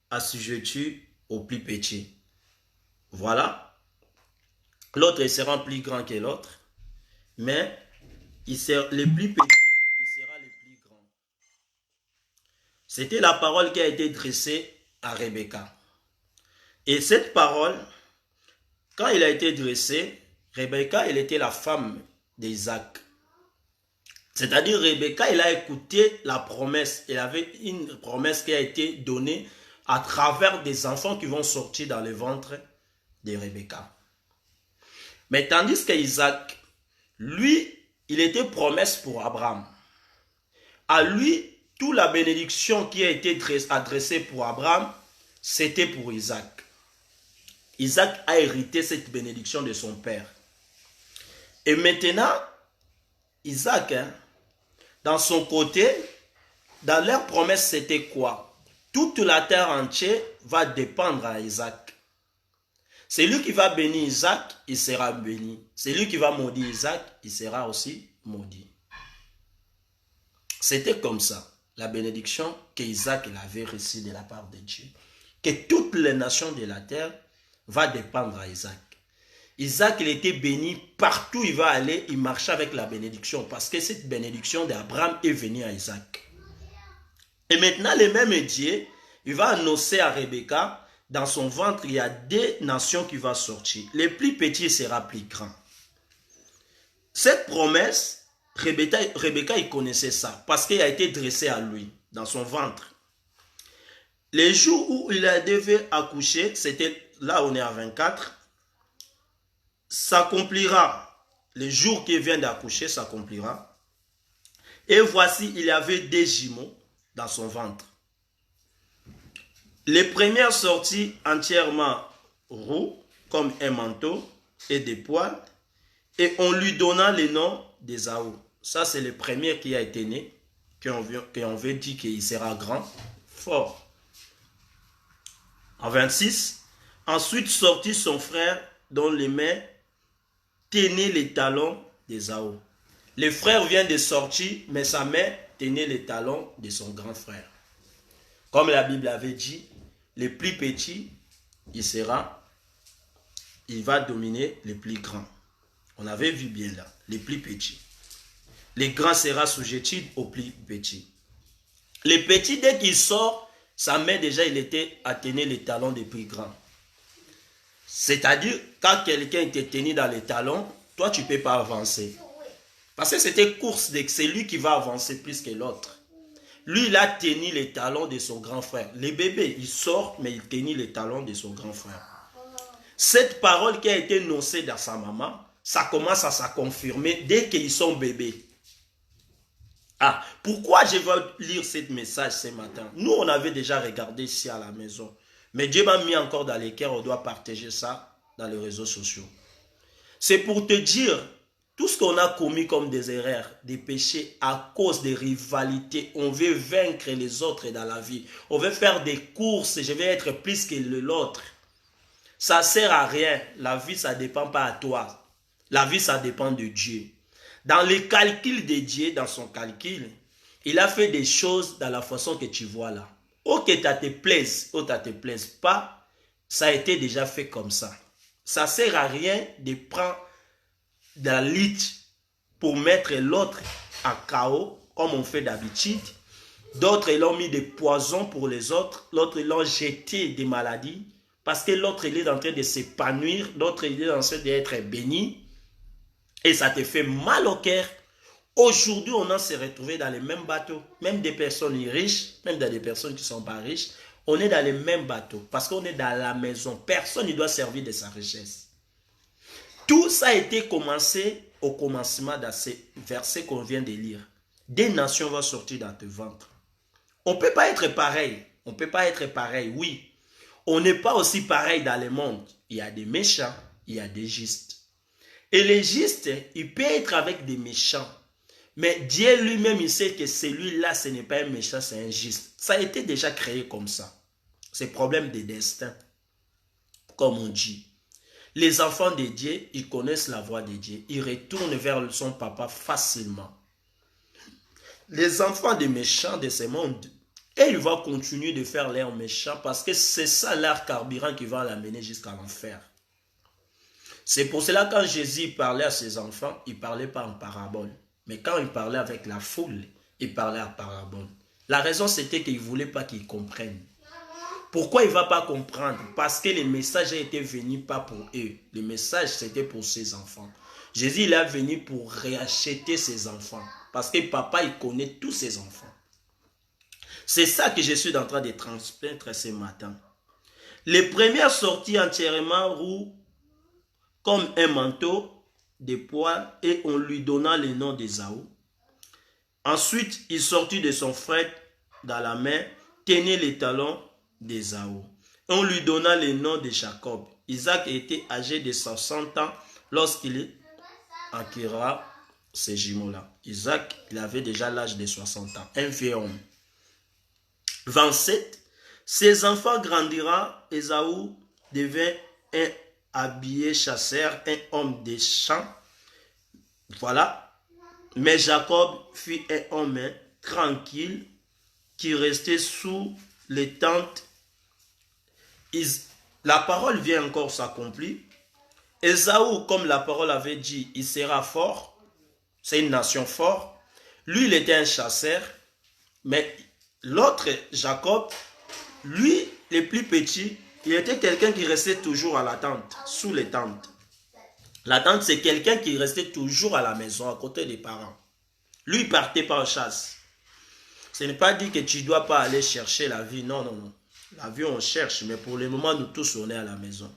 assujetti au plus petit. Voilà. L'autre sera plus grand que l'autre. Mais le plus petit. C'était la parole qui a été dressée à Rebecca. Et cette parole, quand elle a été dressée, Rebecca, elle était la femme d'Isaac. C'est-à-dire, Rebecca, elle a écouté la promesse. Elle avait une promesse qui a été donnée à travers des enfants qui vont sortir dans le ventre de Rebecca. Mais tandis qu'Isaac, lui, il était promesse pour Abraham. À lui, toute la bénédiction qui a été adressée pour Abraham, c'était pour Isaac. Isaac a hérité cette bénédiction de son père. Et maintenant, Isaac, dans son côté, dans leur promesse, c'était quoi? Toute la terre entière va dépendre à Isaac. C'est lui qui va bénir Isaac, il sera béni. C'est lui qui va maudire Isaac, il sera aussi maudit. C'était comme ça. La bénédiction qu'Isaac avait reçue de la part de Dieu. Que toutes les nations de la terre vont dépendre à Isaac. Isaac, il était béni partout où il va aller, il marchait avec la bénédiction. Parce que cette bénédiction d'Abraham est venue à Isaac. Et maintenant, le même Dieu, il va annoncer à Rebecca, dans son ventre, il y a des nations qui vont sortir. Le plus petit sera plus grand. Cette promesse, Rebecca, il connaissait ça parce qu'il a été dressé à lui dans son ventre. Les jours où il devait accoucher, c'était là on est à 24, s'accomplira. Les jours qu'il vient d'accoucher s'accomplira. Et voici, il y avait des jumeaux dans son ventre. Les premières sorties entièrement roux, comme un manteau et des poils, et on lui donna le nom d'Ésaü. Ça, c'est le premier qui a été né, qu'on veut dire qu'il sera grand, fort. En 26, ensuite sortit son frère dont les mains tenaient les talons d'Ésaü. Le frère vient de sortir, mais sa main tenait les talons de son grand frère. Comme la Bible avait dit, le plus petit, il va dominer le plus grand. On avait vu bien là, les plus petits. Les grands sera sujetti aux plus petits. Les petits, dès qu'il sort, sa main déjà, il était à tenir les talons des plus grands. C'est-à-dire, quand quelqu'un était tenu dans les talons, toi, tu ne peux pas avancer. Parce que c'était course, c'est lui qui va avancer plus que l'autre. Lui, il a tenu les talons de son grand frère. Les bébés, ils sortent, mais il tenait les talons de son grand frère. Cette parole qui a été énoncée dans sa maman, ça commence à se confirmer dès qu'ils sont bébés. Ah, pourquoi je veux lire ce message ce matin? Nous, on avait déjà regardé ici à la maison. Mais Dieu m'a mis encore dans les cœurs, on doit partager ça dans les réseaux sociaux. C'est pour te dire, tout ce qu'on a commis comme des erreurs, des péchés à cause des rivalités, on veut vaincre les autres dans la vie. On veut faire des courses, je vais être plus que l'autre. Ça ne sert à rien. La vie, ça ne dépend pas à toi. La vie, ça dépend de Dieu. Dans le calcul de Dieu, dans son calcul, il a fait des choses dans la façon que tu vois là. Ou que ça te plaise, ou ça ne te plaise pas, ça a été déjà fait comme ça. Ça ne sert à rien de prendre de la lutte pour mettre l'autre en chaos, comme on fait d'habitude. D'autres, ils ont mis des poisons pour les autres. L'autre, ils ont jeté des maladies. Parce que l'autre, il est en train de s'épanouir. L'autre, il est en train d'être béni. Et ça te fait mal au cœur. Aujourd'hui, on s'est retrouvé dans les mêmes bateaux. Même des personnes riches, même dans des personnes qui ne sont pas riches. On est dans les mêmes bateaux. Parce qu'on est dans la maison. Personne ne doit servir de sa richesse. Tout ça a été commencé au commencement dans ces versets qu'on vient de lire. Des nations vont sortir dans tes ventres. On ne peut pas être pareil. On ne peut pas être pareil, oui. On n'est pas aussi pareil dans le monde. Il y a des méchants, il y a des justes. Et les justes, il peut être avec des méchants. Mais Dieu lui-même, il sait que celui-là, ce n'est pas un méchant, c'est un juste. Ça a été déjà créé comme ça. C'est problème de destin, comme on dit. Les enfants de Dieu, ils connaissent la voix de Dieu. Ils retournent vers son papa facilement. Les enfants des méchants de ce monde, et ils vont continuer de faire leur méchant parce que c'est ça leur carburant qui va l'amener jusqu'à l'enfer. C'est pour cela quand Jésus parlait à ses enfants, il ne parlait pas en parabole. Mais quand il parlait avec la foule, il parlait en parabole. La raison c'était qu'il ne voulait pas qu'ils comprennent. Pourquoi il ne va pas comprendre? Parce que le message n'était venu pas pour eux. Le message c'était pour ses enfants. Jésus il est venu pour racheter ses enfants. Parce que papa il connaît tous ses enfants. C'est ça que je suis en train de transmettre ce matin. Les premières sorties entièrement roux comme un manteau de poils et on lui donna le nom d'Ésaü. Ensuite, il sortit de son frère dans la main, tenait les talons d'Ésaü. On lui donna le nom de Jacob. Isaac était âgé de 60 ans lorsqu'il acquéra ces jumeaux-là. Isaac, il avait déjà l'âge de 60 ans, un vieux homme. 27. Ses enfants grandira, Ésaü devint un habillé chasseur, un homme des champs. Voilà. Mais Jacob fut un homme tranquille qui restait sous les tentes. La parole vient encore s'accomplir. Ésaü, comme la parole avait dit, il sera fort. C'est une nation forte. Lui, il était un chasseur. Mais l'autre, Jacob, lui, le plus petit, il était quelqu'un qui restait toujours à la tente, sous les tentes. La tente, c'est quelqu'un qui restait toujours à la maison, à côté des parents. Lui, il partait pas en chasse. Ce n'est pas dit que tu ne dois pas aller chercher la vie. Non, non, non. La vie, on cherche, mais pour le moment, nous tous, on est à la maison.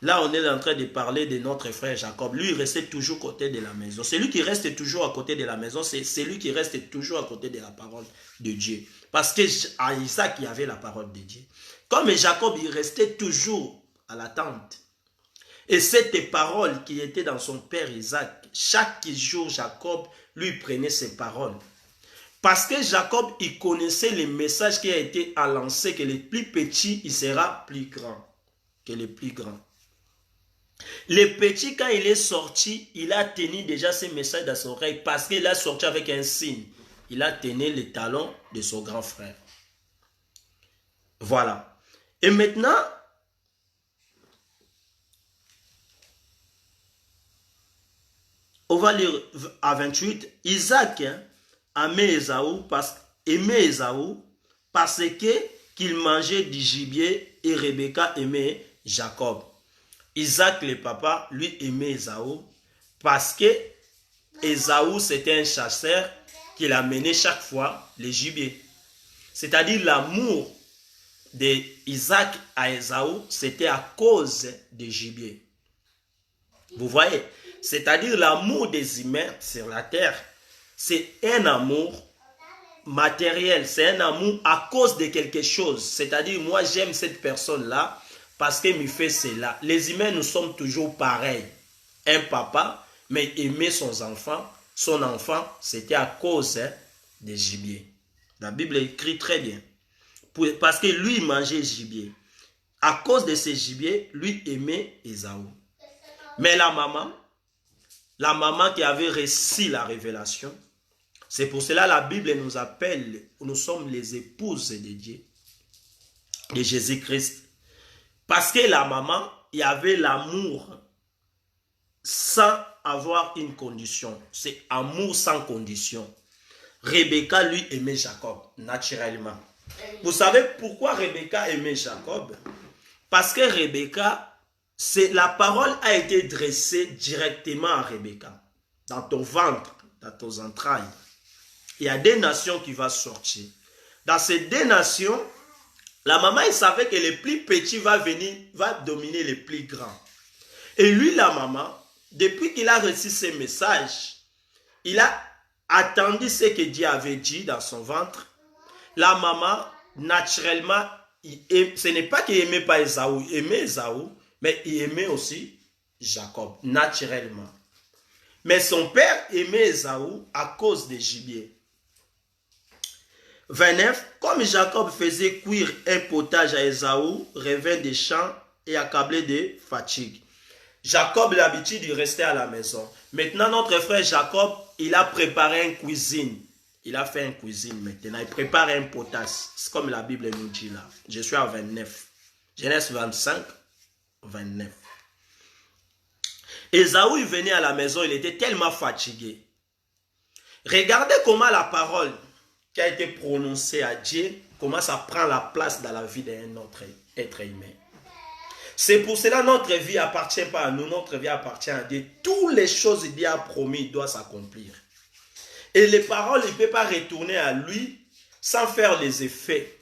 Là, on est en train de parler de notre frère Jacob. Lui, il restait toujours à côté de la maison. Celui qui reste toujours à côté de la maison, c'est celui qui reste toujours à côté de la parole de Dieu. Parce qu'à Isaac, il y avait la parole de Dieu. Comme Jacob, il restait toujours à la tente. Et cette parole qui était dans son père Isaac, chaque jour, Jacob lui prenait ses paroles. Parce que Jacob, il connaissait le message qui a été annoncé, que le plus petit, il sera plus grand que le plus grand. Le petit, quand il est sorti, il a tenu déjà ce message dans son oreille parce qu'il a sorti avec un signe. Il a tenu les talons de son grand frère. Voilà. Et maintenant, on va lire à 28. Isaac aimait Ésaü parce qu'il mangeait du gibier et Rebecca aimait Jacob. Isaac, le papa, lui aimait Ésaü parce que Ésaü, c'était un chasseur qui amenait chaque fois les gibiers. C'est-à-dire l'amour d'Isaac à Ésaü, c'était à cause des gibiers. Vous voyez, c'est-à-dire l'amour des humains sur la terre, c'est un amour matériel, c'est un amour à cause de quelque chose. C'est-à-dire, moi j'aime cette personne-là parce qu'elle me fait cela. Les humains, nous sommes toujours pareils. Un papa, mais aimer son enfant, c'était à cause des gibiers. La Bible écrit très bien. Parce que lui mangeait gibier. À cause de ces gibiers, lui aimait Ésaü. Mais la maman qui avait reçu la révélation, c'est pour cela la Bible nous appelle, nous sommes les épouses de Dieu, de Jésus-Christ. Parce que la maman, il y avait l'amour sans avoir une condition. C'est amour sans condition. Rebecca, lui, aimait Jacob, naturellement. Vous savez pourquoi Rebecca aimait Jacob? Parce que Rebecca, la parole a été dressée directement à Rebecca. Dans ton ventre, dans tes entrailles. Il y a des nations qui vont sortir. Dans ces deux nations, la maman, elle savait que le plus petit va dominer les plus grands. Et lui, la maman, depuis qu'il a reçu ces messages, il a attendu ce que Dieu avait dit dans son ventre. La maman, naturellement, ce n'est pas qu'il n'aimait pas Ésaü, il aimait Ésaü, mais il aimait aussi Jacob, naturellement. Mais son père aimait Ésaü à cause des gibiers. 29. Comme Jacob faisait cuire un potage à Ésaü, revint des champs et accablé de fatigue. Jacob a l'habitude de rester à la maison. Maintenant, notre frère Jacob, il a préparé une cuisine. Il a fait une cuisine maintenant. Il prépare un potage. C'est comme la Bible nous dit là. Je suis à 29. Genèse 25, 29. Ésaü, il venait à la maison, il était tellement fatigué. Regardez comment la parole qui a été prononcée à Dieu, comment ça prend la place dans la vie d'un autre être humain. C'est pour cela que notre vie appartient pas à nous, notre vie appartient à Dieu. Toutes les choses que Dieu a promis doivent s'accomplir. Et les paroles, il ne peut pas retourner à lui sans faire les effets.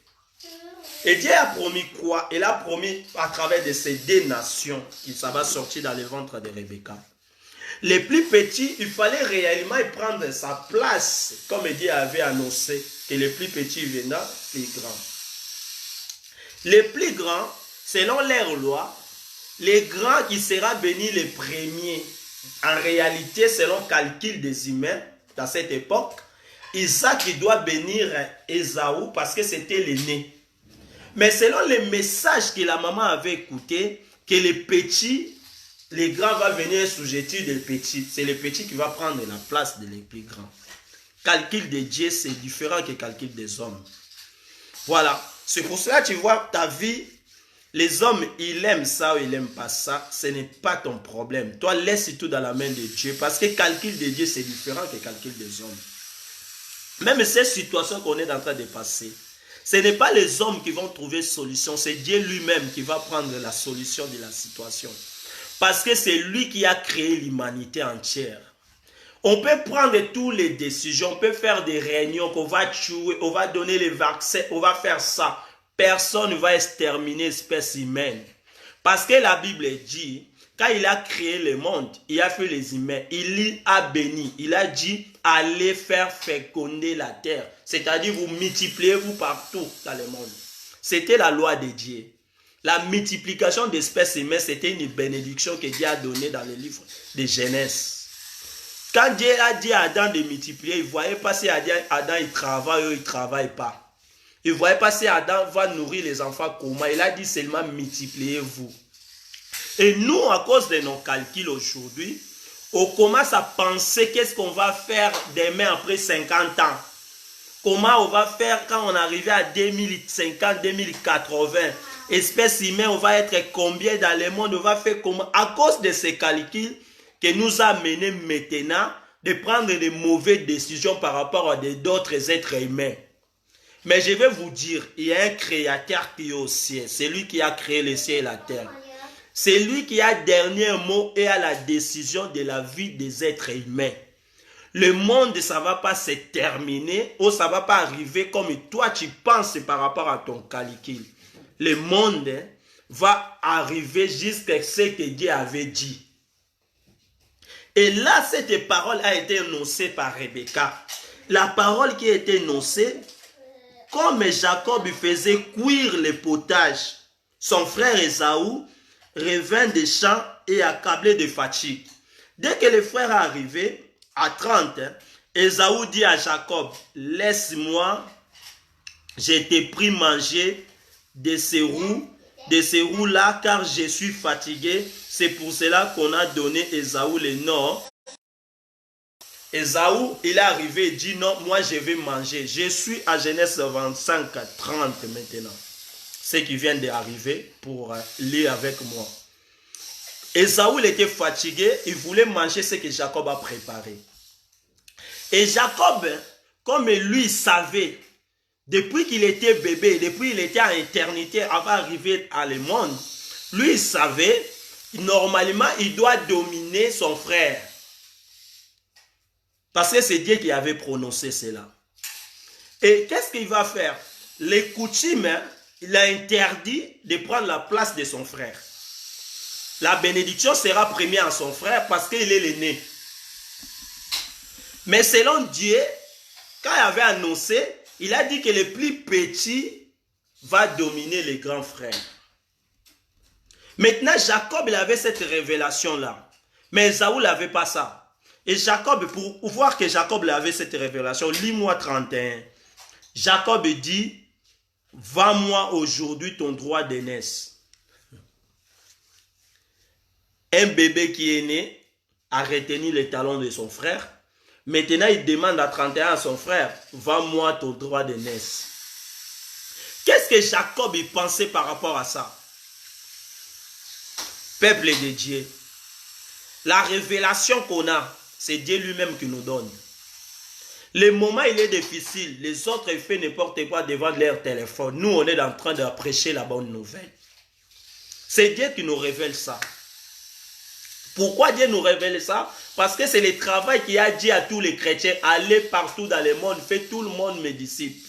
Et Dieu a promis quoi? Il a promis à travers de ces deux nations que ça va sortir dans le ventre de Rebecca. Les plus petits, il fallait réellement prendre sa place, comme Dieu avait annoncé, que les plus petits venant, les grands. Les plus grands, selon leur loi, les grands qui seront bénis les premiers. En réalité, selon le calcul des humains, dans cette époque, Isaac doit bénir Ésaü parce que c'était l'aîné. Mais selon les messages que la maman avait écoutés, que les petits, les grands vont venir sous-jeter des petits. C'est les petits qui vont prendre la place des plus grands. Calcul de Dieu, c'est différent que le calcul des hommes. Voilà. C'est pour cela que tu vois ta vie, les hommes, ils aiment ça ou ils n'aiment pas ça. Ce n'est pas ton problème. Toi, laisse tout dans la main de Dieu. Parce que le calcul de Dieu, c'est différent que le calcul des hommes. Même ces situations qu'on est en train de passer, ce n'est pas les hommes qui vont trouver solution. C'est Dieu lui-même qui va prendre la solution de la situation. Parce que c'est lui qui a créé l'humanité entière. On peut prendre toutes les décisions, on peut faire des réunions, qu'on va tuer, on va donner les vaccins, on va faire ça. Personne ne va exterminer l'espèce humaine. Parce que la Bible dit, quand il a créé le monde, il a fait les humains, il a béni, il a dit, allez faire féconder la terre. C'est-à-dire, vous multipliez-vous partout dans le monde. C'était la loi de Dieu. La multiplication d'espèces humaines, c'était une bénédiction que Dieu a donnée dans le livre de Genèse. Quand Dieu a dit à Adam de multiplier, il ne voyait pas si Adam il travaille ou il ne travaille pas. Il ne voyait pas si Adam va nourrir les enfants comment. Il a dit seulement multipliez-vous. Et nous, à cause de nos calculs aujourd'hui, on commence à penser qu'est-ce qu'on va faire demain après 50 ans. Comment on va faire quand on arrive à 2050, 2080. Espèce humaine, on va être combien dans le monde, on va faire comment? À cause de ces calculs qui nous a mené maintenant de prendre de mauvaises décisions par rapport à d'autres êtres humains. Mais je vais vous dire, il y a un créateur qui est au ciel. C'est lui qui a créé le ciel et la terre. C'est lui qui a le dernier mot et a la décision de la vie des êtres humains. Le monde, ça ne va pas se terminer ou ça ne va pas arriver comme toi tu penses par rapport à ton calcul. le monde va arriver jusqu'à ce que Dieu avait dit. Et là, cette parole a été énoncée par Rebecca. La parole qui a été énoncée, comme Jacob faisait cuire le potage, son frère Ésaü revint des champs et accablé de fatigue. Dès que le frère est arrivé, à 30, Ésaü dit à Jacob, laisse-moi, je t'ai pris manger de ces roues-là, car je suis fatigué. C'est pour cela qu'on a donné Ésaü le nom. Ésaü, il est arrivé et dit non, moi je vais manger. Je suis à Genèse 25, 30 maintenant. Ceux qui viennent d'arriver pour lire avec moi. Ésaü, il était fatigué, il voulait manger ce que Jacob a préparé. Et Jacob, comme lui savait, depuis qu'il était bébé, depuis qu'il était en éternité avant d'arriver à le monde, lui il savait, normalement, il doit dominer son frère. Parce que c'est Dieu qui avait prononcé cela. Et qu'est-ce qu'il va faire? Les coutumes, il a interdit de prendre la place de son frère. La bénédiction sera première à son frère parce qu'il est l'aîné. Mais selon Dieu, quand il avait annoncé, il a dit que le plus petit va dominer les grands frères. Maintenant, Jacob, il avait cette révélation-là. Mais Ésaü n'avait pas ça. Et Jacob, pour voir que Jacob avait cette révélation, lis-moi 31. Jacob dit, vends-moi aujourd'hui ton droit d'aînesse. Un bébé qui est né a retenu les talons de son frère. Maintenant, il demande à 31 à son frère, vends-moi ton droit d'aînesse. Qu'est-ce que Jacob il pensait par rapport à ça? Peuple de Dieu. La révélation qu'on a, c'est Dieu lui-même qui nous donne. Le moment il est difficile, les autres font n'importe quoi devant leur téléphone. Nous, on est en train de prêcher la bonne nouvelle. C'est Dieu qui nous révèle ça. Pourquoi Dieu nous révèle ça? Parce que c'est le travail qu'il a dit à tous les chrétiens, allez partout dans le monde, faites tout le monde mes disciples.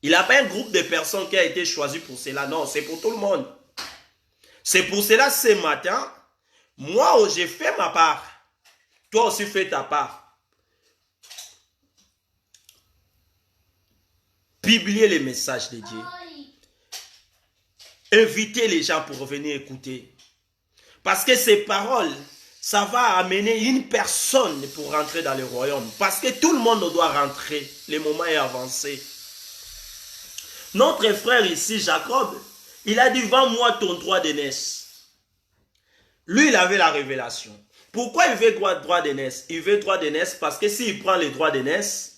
Il n'a pas un groupe de personnes qui a été choisi pour cela, non, c'est pour tout le monde. C'est pour cela ce matin, moi j'ai fait ma part, toi aussi fais ta part. Publiez les messages de Dieu. Invitez les gens pour venir écouter. Parce que ces paroles, ça va amener une personne pour rentrer dans le royaume. Parce que tout le monde doit rentrer. Le moment est avancé. Notre frère ici, Jacob, il a dit, vends-moi ton droit d'aînesse. Lui, il avait la révélation. Pourquoi il veut droit d'aînesse? Il veut droit d'aînesse parce que s'il prend les droits d'aînesse,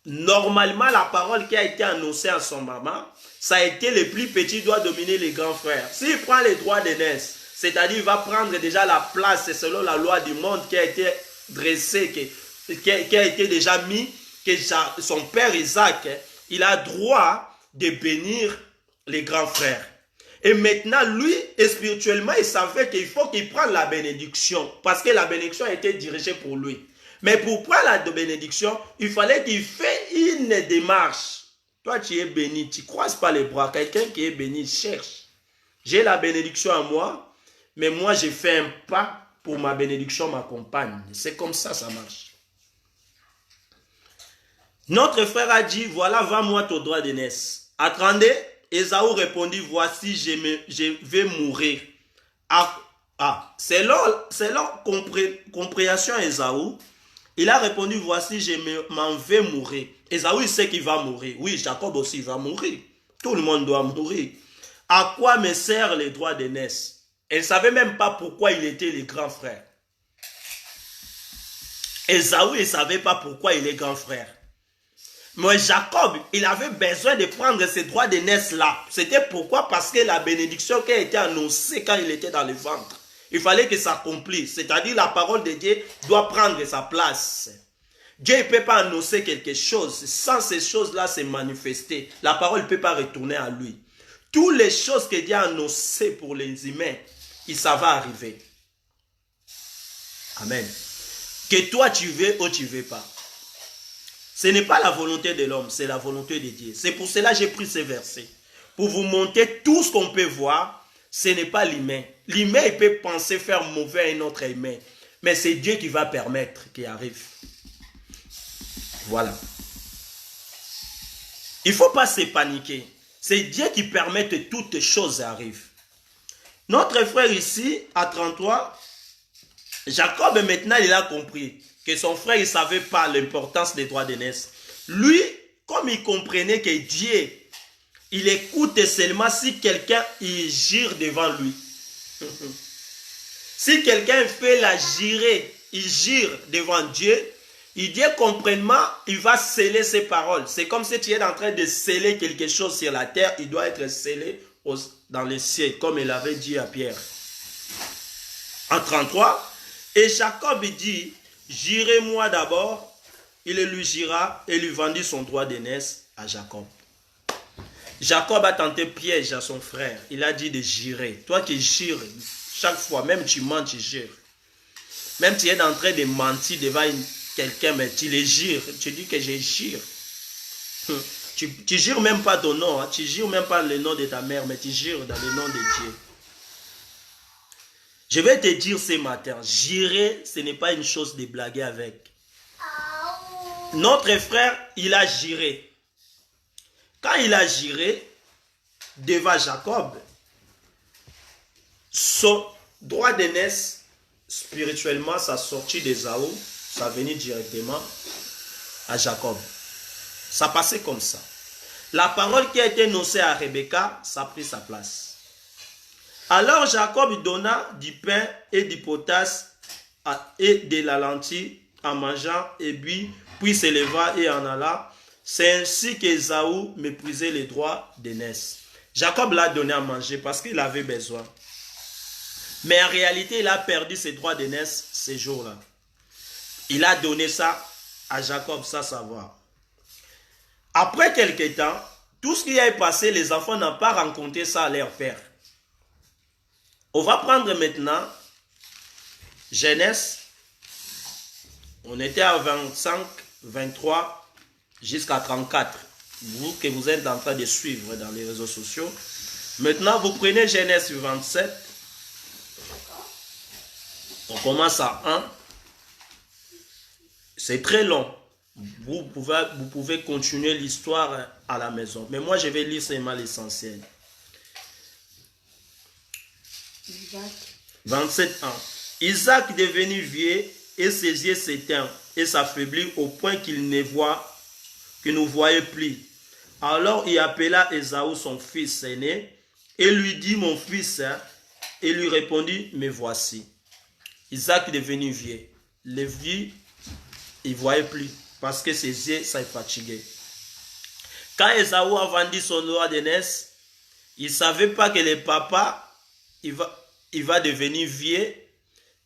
normalement, la parole qui a été annoncée à son maman, ça a été le plus petit doit dominer les grands frères. S'il prend les droits d'aînesse, c'est-à-dire il va prendre déjà la place selon la loi du monde qui a été dressée, qui a été déjà mis, que son père Isaac, il a droit de bénir les grands frères. Et maintenant, lui, spirituellement, il savait qu'il faut qu'il prenne la bénédiction, parce que la bénédiction a été dirigée pour lui. Mais pour prendre la bénédiction, il fallait qu'il fasse une démarche. Toi, tu es béni, tu ne croises pas les bras. Quelqu'un qui est béni cherche. J'ai la bénédiction à moi, mais moi, j'ai fait un pas pour ma bénédiction m'accompagne. C'est comme ça, ça marche. Notre frère a dit, voilà, vends-moi ton droit d'aînesse. Attendez, Ésaü répondit, voici, je vais mourir. Selon compréhension Ésaü, il a répondu, voici, je m'en vais mourir. Ésaü sait qu'il va mourir. Oui, Jacob aussi va mourir. Tout le monde doit mourir. À quoi me sert les droits d'aînesse? Elle ne savait même pas pourquoi il était le grand frère. Ésaü ne savait pas pourquoi il est grand frère. Mais Jacob, il avait besoin de prendre ces droits d'aînesse-là. C'était pourquoi? Parce que la bénédiction qui a été annoncée quand il était dans le ventre, il fallait que ça accomplisse. C'est-à-dire la parole de Dieu doit prendre sa place. Dieu ne peut pas annoncer quelque chose sans ces choses-là se manifester. La parole ne peut pas retourner à lui. Toutes les choses que Dieu a annoncées pour les humains, ça va arriver. Amen. Que toi tu veux ou tu ne veux pas. Ce n'est pas la volonté de l'homme, c'est la volonté de Dieu. C'est pour cela que j'ai pris ces versets. pour vous montrer tout ce qu'on peut voir, ce n'est pas l'humain. L'humain, il peut penser faire mauvais à un autre humain. Mais c'est Dieu qui va permettre qu'il arrive. Voilà. Il ne faut pas se paniquer. C'est Dieu qui permet que toutes choses arrivent. Notre frère ici, à 33, Jacob, maintenant, il a compris que son frère, il ne savait pas l'importance des droits d'aînesse. Lui, comme il comprenait que Dieu, il écoute seulement si quelqu'un il gire devant lui. Si quelqu'un fait la girer, il gire devant Dieu, il dit complètement, il va sceller ses paroles. C'est comme si tu es en train de sceller quelque chose sur la terre, il doit être scellé dans le ciel, comme il avait dit à Pierre. En 33, et Jacob dit, jurez-moi d'abord. Il lui jura et lui vendit son droit d'aînesse à Jacob. Jacob a tenté piège à son frère. Il a dit de jurer. Toi qui jures, chaque fois, même tu mens, tu jures. Même tu es en train de mentir devant quelqu'un, mais tu le jures. Tu dis que je jure. Tu jures même pas ton nom. Hein. Tu jures même pas le nom de ta mère, mais tu jures dans le nom de Dieu. Je vais te dire ce matin, jurer, ce n'est pas une chose de blaguer avec. Notre frère, il a juré. Quand il a juré devant Jacob, son droit d'aînesse, spirituellement, ça sortit d'Ésaü, ça venait directement à Jacob. Ça passait comme ça. La parole qui a été annoncée à Rebecca, ça a pris sa place. Alors Jacob donna du pain et du potasse et de la lentille en mangeant et puis s'éleva et en alla. C'est ainsi qu'Ésaü méprisait les droits d'aînesse. Jacob l'a donné à manger parce qu'il avait besoin. Mais en réalité, il a perdu ses droits d'aînesse ces jours-là. Il a donné ça à Jacob sans savoir. Après quelque temps, tout ce qui a passé, les enfants n'ont pas rencontré ça à leur père. On va prendre maintenant Genèse. On était à 25, 23 jusqu'à 34. Vous que vous êtes en train de suivre dans les réseaux sociaux. Maintenant, vous prenez Genèse 27. On commence à 1. C'est très long. Vous pouvez continuer l'histoire à la maison. Mais moi, je vais lire seulement l'essentiel. 27 ans. Isaac devenu vieux et ses yeux s'éteignent et s'affaiblit au point qu'il ne voyait plus. Alors il appela Ésaü son fils aîné et lui dit, mon fils, et lui répondit, me voici. Isaac devenu vieux. Le vieux, il ne voyait plus parce que ses yeux s'est fatigué. Quand Ésaü a vendu son droit d'aînesse, il ne savait pas que le papa, il va devenir vieux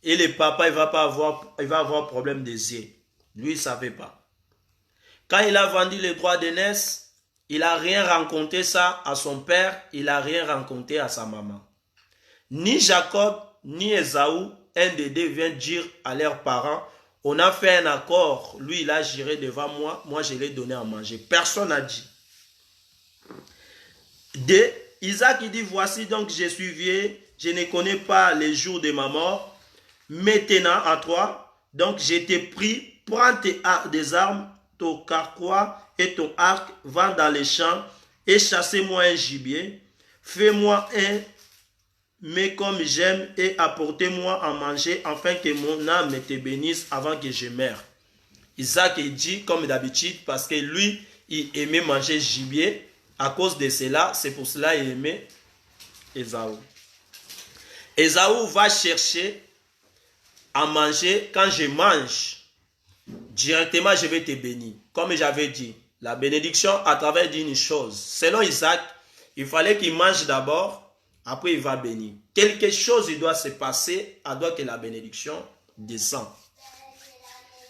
et le papa, il va avoir problème des yeux. Lui, il ne savait pas. Quand il a vendu les droits d'aînesse, il n'a rien raconté ça à son père, il n'a rien raconté à sa maman. Ni Jacob, ni Ésaü, un des deux vient dire à leurs parents, on a fait un accord, lui il a juré devant moi, moi je l'ai donné à manger. Personne n'a dit. Isaac il dit, voici donc je suis vieux, je ne connais pas les jours de ma mort. Maintenant à toi, donc je t'ai pris, prends des armes, ton carquois et ton arc, va dans les champs et chassez-moi un gibier. Fais-moi un mais comme j'aime et apportez-moi à manger afin que mon âme te bénisse avant que je meure. Isaac il dit comme d'habitude parce que lui il aimait manger gibier. À cause de cela, c'est pour cela qu'il aimait Ésaü. Ésaü va chercher à manger. Quand je mange, directement je vais te bénir. Comme j'avais dit, la bénédiction à travers d'une chose. Selon Isaac, il fallait qu'il mange d'abord. Après, il va bénir. Quelque chose il doit se passer, alors que la bénédiction descend.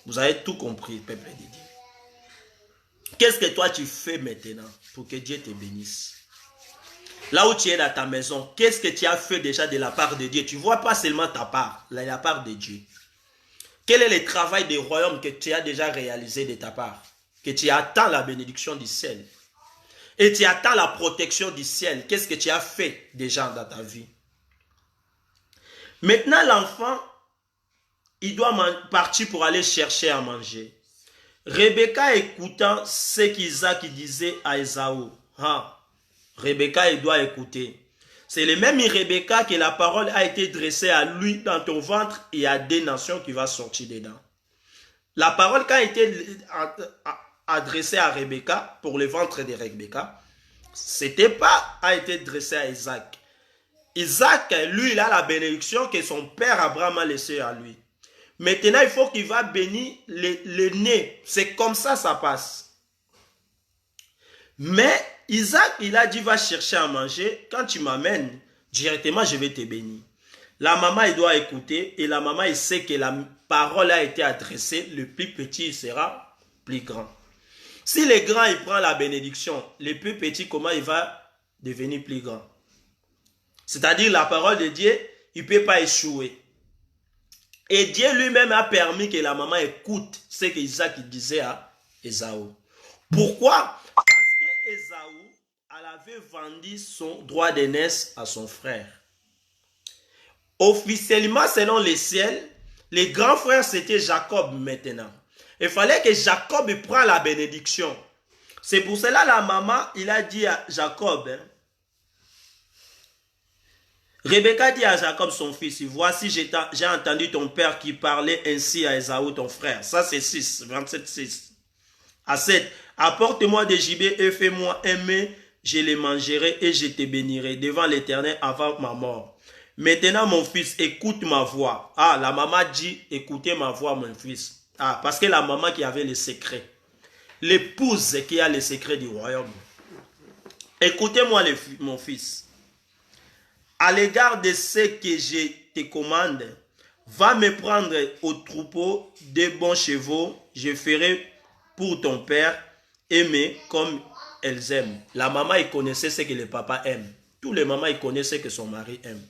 Vous avez tout compris, peuple de Dieu. Qu'est-ce que toi tu fais maintenant pour que Dieu te bénisse? Là où tu es dans ta maison, qu'est-ce que tu as fait déjà de la part de Dieu? Tu ne vois pas seulement ta part, la part de Dieu. Quel est le travail du royaume que tu as déjà réalisé de ta part? Que tu attends la bénédiction du ciel. Et tu attends la protection du ciel. Qu'est-ce que tu as fait déjà dans ta vie? Maintenant, l'enfant, il doit partir pour aller chercher à manger. Rebecca écoutant ce qu'Isaac disait à Ésaü. Rebecca, il doit écouter. C'est le même Rebecca que la parole a été dressée à lui dans ton ventre et à des nations qui vont sortir dedans. La parole qui a été adressée à Rebecca pour le ventre de Rebecca, c'était pas a été dressé à Isaac. Isaac, lui, il a la bénédiction que son père Abraham a laissée à lui. Maintenant, il faut qu'il va bénir le nez. C'est comme ça passe. Mais Isaac, il a dit, va chercher à manger. Quand tu m'amènes, directement, je vais te bénir. La maman, il doit écouter. Et la maman, il sait que la parole a été adressée. Le plus petit, il sera plus grand. Si le grand, il prend la bénédiction, le plus petit, comment il va devenir plus grand? C'est-à-dire, la parole de Dieu, il ne peut pas échouer. Et Dieu lui-même a permis que la maman écoute ce qu'Isaac disait à Ésaü. Pourquoi? Parce que Ésaü, elle avait vendu son droit d'aînesse à son frère. Officiellement, selon le ciel, les grands frères, c'était Jacob maintenant. Il fallait que Jacob prenne la bénédiction. C'est pour cela la maman, il a dit à Jacob, Rebecca dit à Jacob son fils, voici j'ai entendu ton père qui parlait ainsi à Ésaü ton frère. Ça c'est 6, 27, 6. À 7, apporte-moi des gibets et fais-moi aimer, je les mangerai et je te bénirai devant l'Éternel avant ma mort. Maintenant mon fils, écoute ma voix. La maman dit, écoutez ma voix mon fils. Parce que la maman qui avait les secrets. L'épouse qui a les secrets du royaume. Écoutez-moi mon fils. À l'égard de ce que je te commande, va me prendre au troupeau des bons chevaux, je ferai pour ton père aimer comme elles aiment. La maman, il connaissait ce que le papa aime. Tous les mamans, ils connaissaient que son mari aime.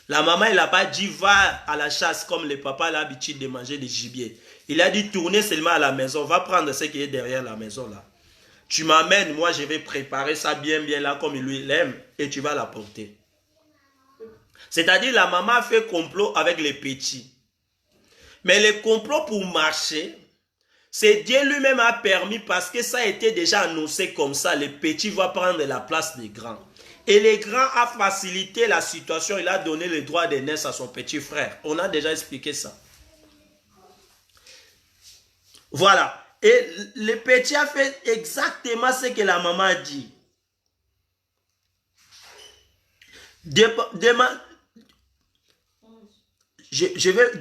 La maman, il n'a pas dit va à la chasse comme le papa a l'habitude de manger des gibiers. Il a dit tournez seulement à la maison, va prendre ce qui est derrière la maison là. Tu m'amènes, moi je vais préparer ça bien là comme lui l'aime et tu vas l'apporter. C'est-à-dire la maman fait complot avec les petits. Mais le complot pour marcher, c'est Dieu lui-même a permis parce que ça a été déjà annoncé comme ça. Les petits vont prendre la place des grands. Et les grands a facilité la situation. Il a donné le droit d'aînesse à son petit frère. On a déjà expliqué ça. Voilà. Et le petit a fait exactement ce que la maman a dit. Je vais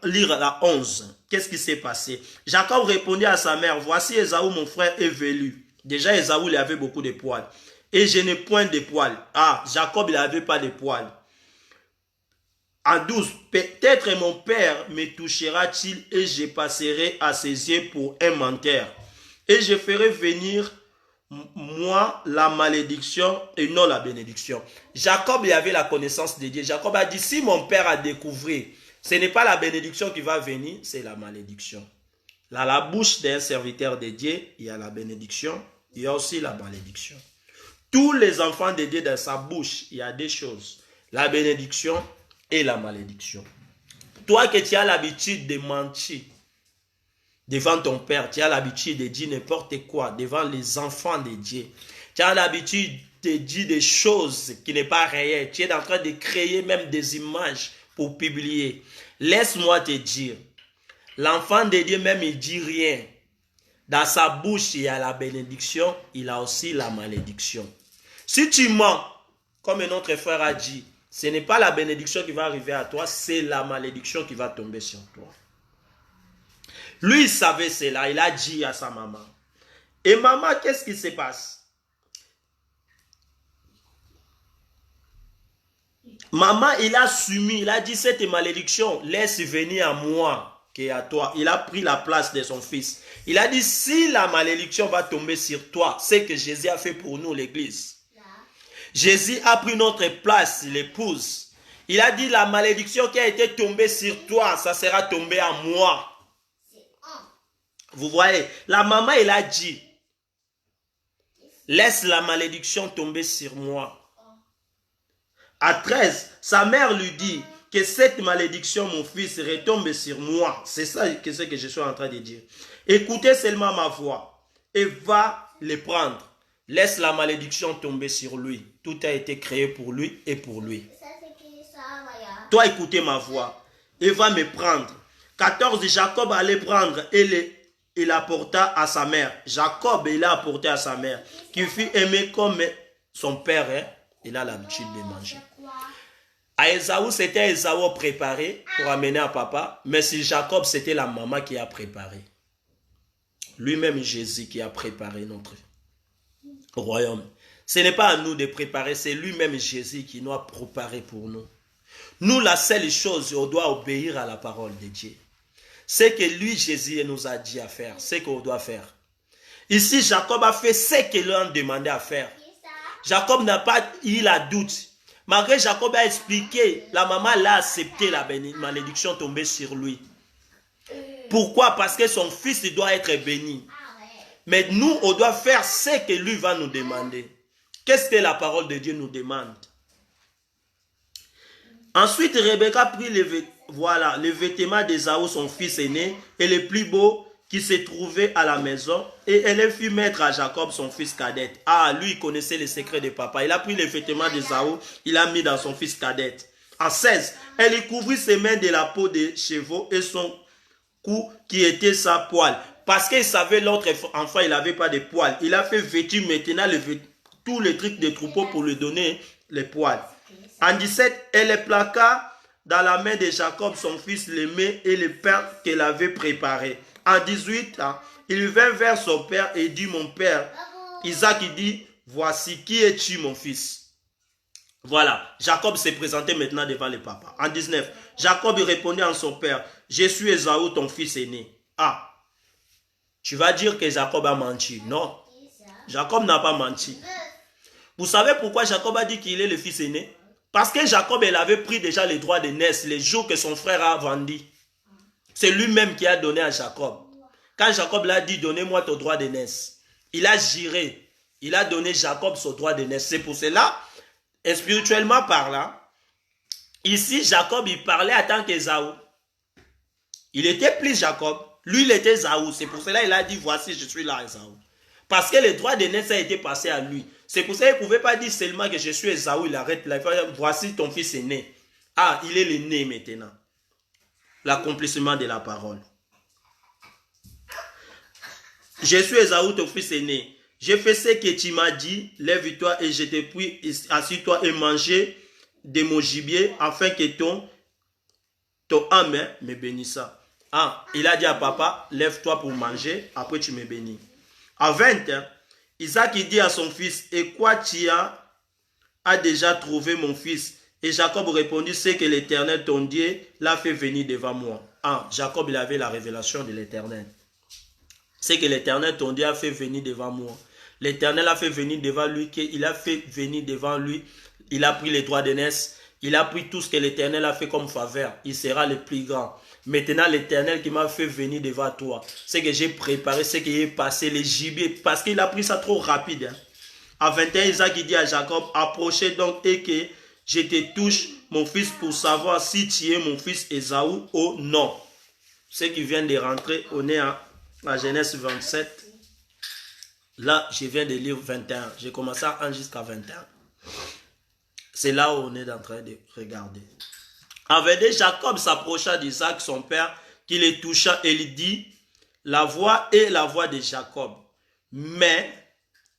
lire la 11. Qu'est-ce qui s'est passé? Jacob répondit à sa mère, voici Ésaü mon frère est velu. Déjà Ésaü il avait beaucoup de poils. Et je n'ai point de poils. Jacob il n'avait pas de poils. En 12, peut-être mon père me touchera-t-il et je passerai à ses yeux pour un menteur. Et je ferai venir moi la malédiction et non la bénédiction. Jacob il avait la connaissance de Dieu. Jacob a dit si mon père a découvert, ce n'est pas la bénédiction qui va venir, c'est la malédiction. Dans la bouche d'un serviteur de Dieu, il y a la bénédiction, il y a aussi la malédiction. Tous les enfants de Dieu dans sa bouche, il y a deux choses, la bénédiction et la malédiction. Toi que tu as l'habitude de mentir devant ton père, tu as l'habitude de dire n'importe quoi devant les enfants de Dieu. Tu as l'habitude de dire des choses qui n'est pas réelles. Tu es en train de créer même des images pour publier. Laisse-moi te dire, l'enfant de Dieu même il dit rien. Dans sa bouche il y a la bénédiction, il a aussi la malédiction. Si tu mens, comme notre frère a dit, ce n'est pas la bénédiction qui va arriver à toi, c'est la malédiction qui va tomber sur toi. Lui, il savait cela. Il a dit à sa maman. Et maman, qu'est-ce qui se passe? Maman, il a soumis. Il a dit, cette malédiction, laisse venir à moi qu'à toi. Il a pris la place de son fils. Il a dit, si la malédiction va tomber sur toi, c'est que Jésus a fait pour nous, l'église. Jésus a pris notre place, l'épouse. Il a dit, la malédiction qui a été tombée sur toi, ça sera tombé à moi. Vous voyez, la maman, elle a dit, laisse la malédiction tomber sur moi. À 13, sa mère lui dit que cette malédiction, mon fils, retombe sur moi. C'est ça que je suis en train de dire. Écoutez seulement ma voix et va les prendre. Laisse la malédiction tomber sur lui. Tout a été créé pour lui et pour lui. Toi, écoutez ma voix et va me prendre. 14, Jacob allait prendre et l'apporta à sa mère. Jacob, il l'a apporté à sa mère, qui fut aimé comme son père. Hein? Il a l'habitude de manger. À Esaü, c'était Esaü préparé pour amener à papa, mais c'est Jacob, c'était la maman qui a préparé. Lui-même Jésus qui a préparé notre royaume. Ce n'est pas à nous de préparer, c'est lui-même Jésus qui nous a préparé pour nous. Nous, la seule chose, on doit obéir à la parole de Dieu. C'est que lui, Jésus, nous a dit à faire, c'est qu'on doit faire. Ici, Jacob a fait ce que l'on a demandé à faire. Jacob n'a pas eu la doute. Malgré Jacob a expliqué, la maman l'a accepté la malédiction tombée sur lui. Pourquoi? Parce que son fils doit être béni. Mais nous, on doit faire ce que lui va nous demander. Qu'est-ce que la parole de Dieu nous demande? Ensuite, Rebecca prit les vêtements d'Ésaü, son fils aîné, et les plus beaux qui se trouvaient à la maison, et elle les fit mettre à Jacob, son fils cadet. Ah, lui, il connaissait les secrets de papa. Il a pris les vêtements d'Ésaü, il a mis dans son fils cadet. En 16, elle y couvrit ses mains de la peau des chevaux et son cou qui était sa poêle. Parce qu'il savait l'autre enfant, il n'avait pas de poils. Il a fait vêtir maintenant tous les trucs des troupeaux pour lui donner les poils. En 17, elle plaqua dans la main de Jacob, son fils, les mets et les pains qu'elle avait préparés. En 18, il vint vers son père et dit, mon père, Isaac, il dit, voici, qui es-tu, mon fils? Voilà, Jacob s'est présenté maintenant devant le papa. En 19, Jacob répondit à son père, je suis Ésaü, ton fils aîné. Ah, tu vas dire que Jacob a menti. Non, Jacob n'a pas menti. Vous savez pourquoi Jacob a dit qu'il est le fils aîné? Parce que Jacob, il avait pris déjà les droits de naissance les jours que son frère a vendu. C'est lui-même qui a donné à Jacob. Quand Jacob l'a dit, donnez-moi ton droit de naissance, il a juré. Il a donné Jacob son droit de naissance. C'est pour cela, et spirituellement parlant, ici, Jacob, il parlait en tant qu'Ésaü. Il était plus Jacob. Lui, il était Ésaü. C'est pour cela qu'il a dit, voici, je suis là, Ésaü. Parce que le droit de naissance a été passé à lui. C'est pour ça qu'il ne pouvait pas dire seulement que je suis Ésaü, il arrête là. Voici ton fils est né. Ah, il est le né maintenant. L'accomplissement de la parole. Je suis Ésaü, ton fils est né. J'ai fait ce que tu m'as dit. Lève-toi et je te prie, assis-toi et mangez de mon gibier afin que ton âme me bénissa. Ah, il a dit à papa, lève-toi pour manger, après tu me bénis. À 20, Isaac il dit à son fils, et quoi tu as déjà trouvé mon fils? Et Jacob répondit, c'est que l'Éternel ton Dieu l'a fait venir devant moi. Ah, Jacob il avait la révélation de l'Éternel. C'est que l'Éternel ton Dieu a fait venir devant moi. L'Éternel a fait venir devant lui, qu'il a fait venir devant lui. Il a pris les droits de naissance. Il a pris tout ce que l'Éternel a fait comme faveur. Il sera le plus grand. Maintenant, l'Éternel qui m'a fait venir devant toi, c'est que j'ai préparé, c'est qu'il est passé les gibiers, parce qu'il a pris ça trop rapide. Hein. À 21, Isaac il dit à Jacob, approchez donc et que je te touche, mon fils, pour savoir si tu es mon fils Ésaü ou non. Ce qui vient de rentrer, on est à Genèse 27. Là, je viens de lire 21. J'ai commencé à 1 jusqu'à 21. C'est là où on est en train de regarder. En verset, Jacob s'approcha d'Isaac, son père, qui le toucha et lui dit, la voix est la voix de Jacob. Mais,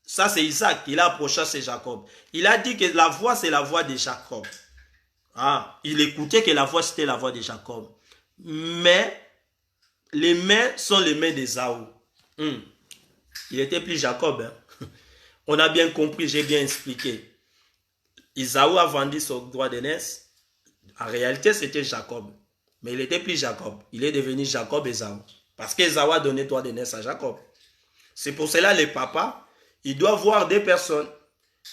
ça c'est Isaac, il a approché, c'est Jacob. Il a dit que la voix c'est la voix de Jacob. Ah, il écoutait que la voix c'était la voix de Jacob. Mais, les mains sont les mains d'Ésaü. Il était plus Jacob. Hein? On a bien compris, j'ai bien expliqué. Ésaü a vendu son droit de naissance. En réalité, c'était Jacob. Mais il n'était plus Jacob. Il est devenu Jacob Ésaü. Parce qu'Ésaü a donné droit de naissance à Jacob. C'est pour cela les papas, ils doivent voir des personnes.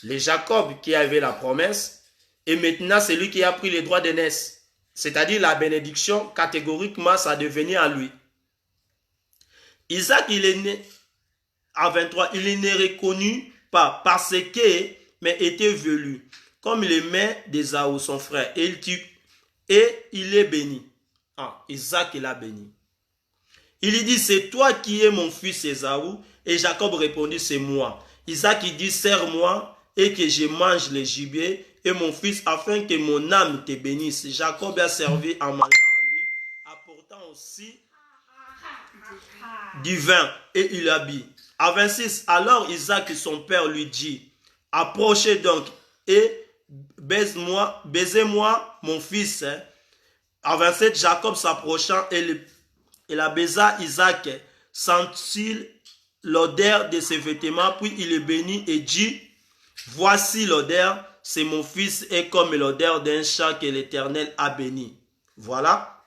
Les Jacob qui avaient la promesse. Et maintenant, c'est lui qui a pris les droits de naissance. C'est-à-dire la bénédiction, catégoriquement, ça devenait à lui. Isaac, il est né en 23. Il est né reconnu pas, parce que mais était velu, comme les mains d'Ésaü, son frère, et il est béni. Ah, Isaac, il a béni. Il lui dit, c'est toi qui es mon fils Ésaü. Et Jacob répondit, c'est moi. Isaac, il dit, sers-moi et que je mange les gibiers et mon fils, afin que mon âme te bénisse. Jacob a servi en mangeant en lui, apportant aussi du vin, et il habille. À 26, alors Isaac, son père, lui dit, approchez donc et baisez-moi mon fils. À 27, Jacob s'approchant et la baisa. Isaac sentit l'odeur de ses vêtements, puis il est béni et dit, voici l'odeur, c'est mon fils, et comme l'odeur d'un chat que l'Éternel a béni. Voilà.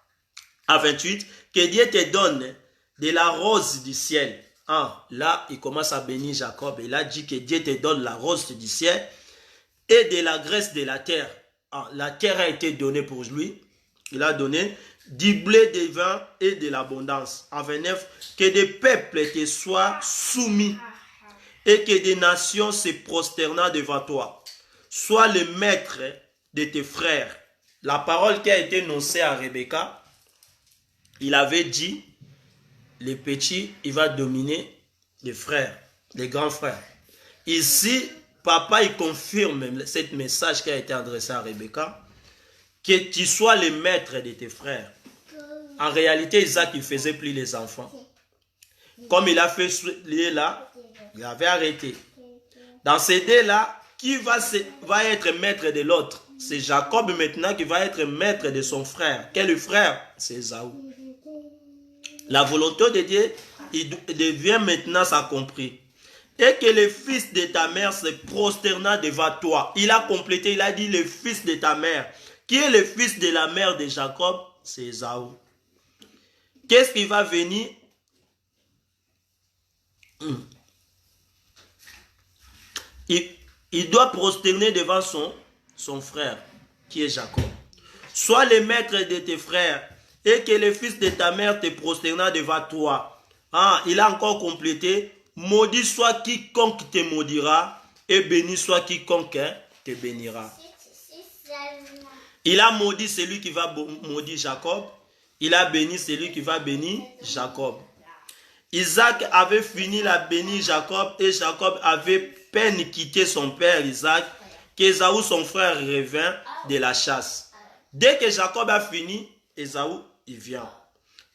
À 28, que Dieu te donne de la rose du ciel. Ah, là, il commence à bénir Jacob. Il a dit que Dieu te donne la rose du ciel et de la graisse de la terre. Ah, la terre a été donnée pour lui. Il a donné du blé, du vin et de l'abondance. En 29, que des peuples te soient soumis et que des nations se prosternent devant toi. Sois le maître de tes frères. La parole qui a été annoncée à Rebecca, il avait dit, les petits, il va dominer les frères, les grands frères. Ici, papa, il confirme ce message qui a été adressé à Rebecca, que tu sois le maître de tes frères. En réalité, Isaac, il ne faisait plus les enfants. Comme il a fait là, il avait arrêté. Dans ces deux-là, qui va être maître de l'autre? C'est Jacob maintenant qui va être maître de son frère. Quel frère? C'est Ésaü. La volonté de Dieu, il devient maintenant s'accomplir. Et que le fils de ta mère se prosterna devant toi. Il a complété, il a dit le fils de ta mère. Qui est le fils de la mère de Jacob? C'est Ésaü. Qu'est-ce qui va venir? Il doit prosterner devant son frère, qui est Jacob. Sois le maître de tes frères, et que le fils de ta mère te prosterna devant toi. Ah, il a encore complété. Maudit soit quiconque te maudira, et béni soit quiconque te bénira. Il a maudit celui qui va maudire Jacob. Il a béni celui qui va bénir Jacob. Isaac avait fini la bénir Jacob, et Jacob avait peine quitté son père Isaac, qu'Ésaü son frère revint de la chasse. Dès que Jacob a fini, Ésaü il vient.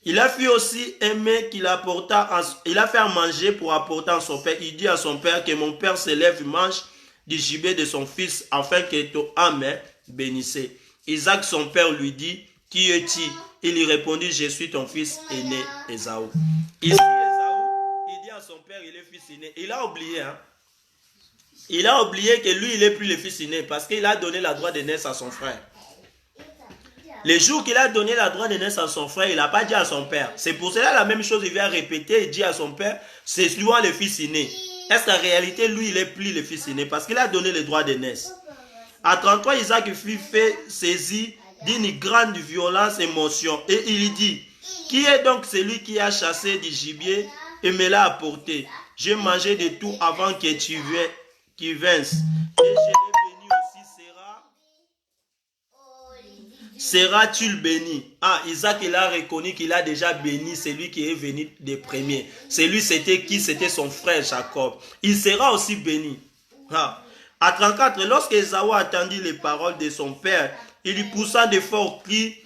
Il a fait aussi aimer qu'il apporta, il a fait à manger pour apporter à son père. Il dit à son père que mon père se lève et mange du gibier de son fils afin que ton âme bénisse. Isaac son père lui dit, qui es-tu? Il lui répondit, je suis ton fils aîné Ésaü. Ici Ésaü, il dit à son père, il est fils aîné. Il a oublié, hein? Il a oublié que lui, il n'est plus le fils aîné parce qu'il a donné la droit de naissance à son frère. Le jour qu'il a donné la droit de naissance à son frère, il n'a pas dit à son père. C'est pour cela la même chose, il vient répéter et dit à son père, c'est lui le fils aîné. Est-ce qu'en réalité, lui, il n'est plus le fils aîné parce qu'il a donné le droit de naissance. À 33, Isaac fut fait saisi d'une grande violence émotion et il dit, qui est donc celui qui a chassé du gibier et me l'a apporté? J'ai mangé de tout avant que tu vinsses. Et je l'ai béni aussi, seras-tu béni? Ah, Isaac, il a reconnu qu'il a déjà béni celui qui est venu des premiers. Celui, c'était qui? C'était son frère Jacob. Il sera aussi béni. Ah. À 34, lorsque Ésaü entendit les paroles de son père, il lui poussa de forts cris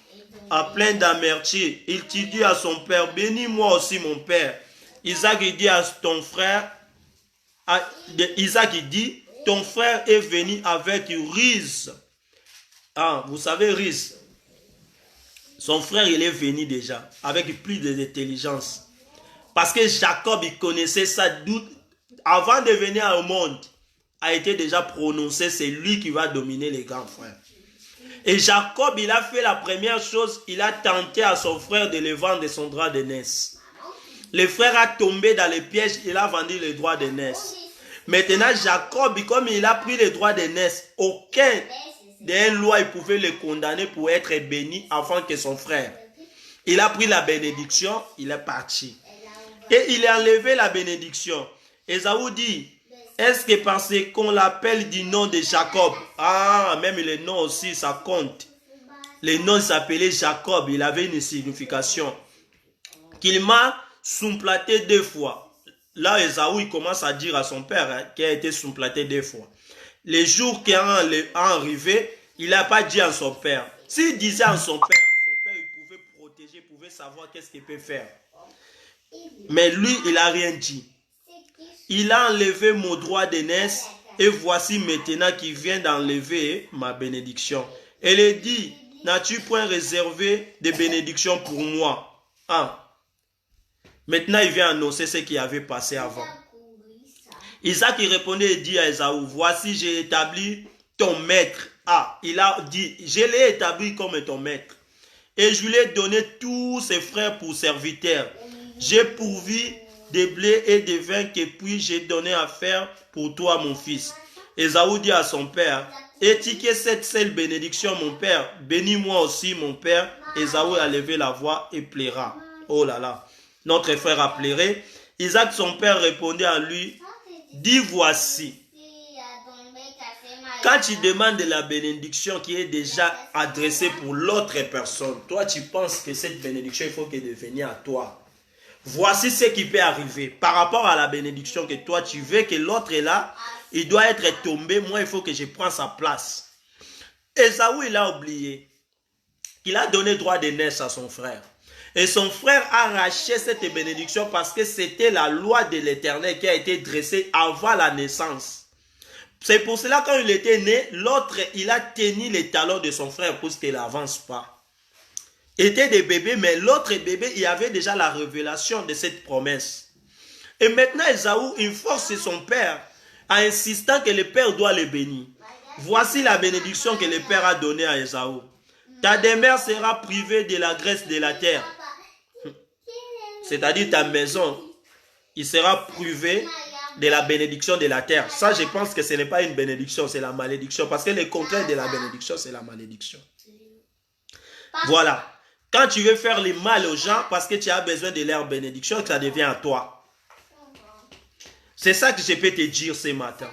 à plein d'amertume. Il dit à son père, bénis-moi aussi mon père. Isaac il dit à ton frère, Isaac il dit, ton frère est venu avec Riz. Ah, vous savez Riz. Son frère il est venu déjà avec plus d'intelligence. Parce que Jacob il connaissait ça avant de venir au monde. A été déjà prononcé, c'est lui qui va dominer les grands frères. Et Jacob, il a fait la première chose, il a tenté à son frère de le vendre de son droit de naissance. Le frère a tombé dans le piège, il a vendu le droit de naissance. Maintenant, Jacob, comme il a pris le droit de naissance, aucun des lois il pouvait le condamner pour être béni avant que son frère. Il a pris la bénédiction, il est parti. Et il a enlevé la bénédiction. Ésaü dit, Est-ce que parce qu'on l'appelle du nom de Jacob? Ah, même les noms aussi, ça compte. Les noms s'appelaient Jacob, il avait une signification. Qu'il m'a supplanté 2 fois. Là, Esaü, il commence à dire à son père qu'il a été supplanté 2 fois. Les jours qui sont arrivés, il n'a pas dit à son père. S'il disait à son père, il pouvait protéger, il pouvait savoir qu'est-ce qu'il peut faire. Mais lui, il n'a rien dit. Il a enlevé mon droit d'aînesse et voici maintenant qu'il vient d'enlever ma bénédiction. Elle dit, n'as-tu point réservé de bénédiction pour moi? Ah. Maintenant, il vient annoncer ce qui avait passé avant. Isaac il répondait et dit à Esaü, voici j'ai établi ton maître. Ah, il a dit, je l'ai établi comme ton maître. Et je lui ai donné tous ses frères pour serviteurs. J'ai pourvu des blés et des vins que puis j'ai donné à faire pour toi mon fils. Esaü dit à son père, étiquez cette seule bénédiction mon père, bénis-moi aussi mon père. Esaü a levé la voix et pleura. Oh là là, notre frère a pleuré. Isaac son père répondait à lui, dis voici. Quand tu demandes la bénédiction qui est déjà adressée pour l'autre personne, toi tu penses que cette bénédiction il faut qu'elle devienne à toi. Voici ce qui peut arriver par rapport à la bénédiction que toi tu veux que l'autre est là, il doit être tombé, moi il faut que je prenne sa place. Esaü il a oublié qu'il a donné droit d'aînesse à son frère. Et son frère a arraché cette bénédiction parce que c'était la loi de l'Éternel qui a été dressée avant la naissance. C'est pour cela quand il était né, l'autre il a tenu les talons de son frère pour qu'il n'avance pas. Était des bébés, mais l'autre bébé, il avait déjà la révélation de cette promesse. Et maintenant, Esaü, il force son père en insistant que le père doit le bénir. Voici la bénédiction que le père a donnée à Esaü. Ta demeure sera privée de la graisse de la terre. C'est-à-dire ta maison, il sera privé de la bénédiction de la terre. Ça, je pense que ce n'est pas une bénédiction, c'est la malédiction. Parce que le contraire de la bénédiction, c'est la malédiction. Voilà. Quand tu veux faire le mal aux gens parce que tu as besoin de leur bénédiction, ça devient à toi. C'est ça que je peux te dire ce matin.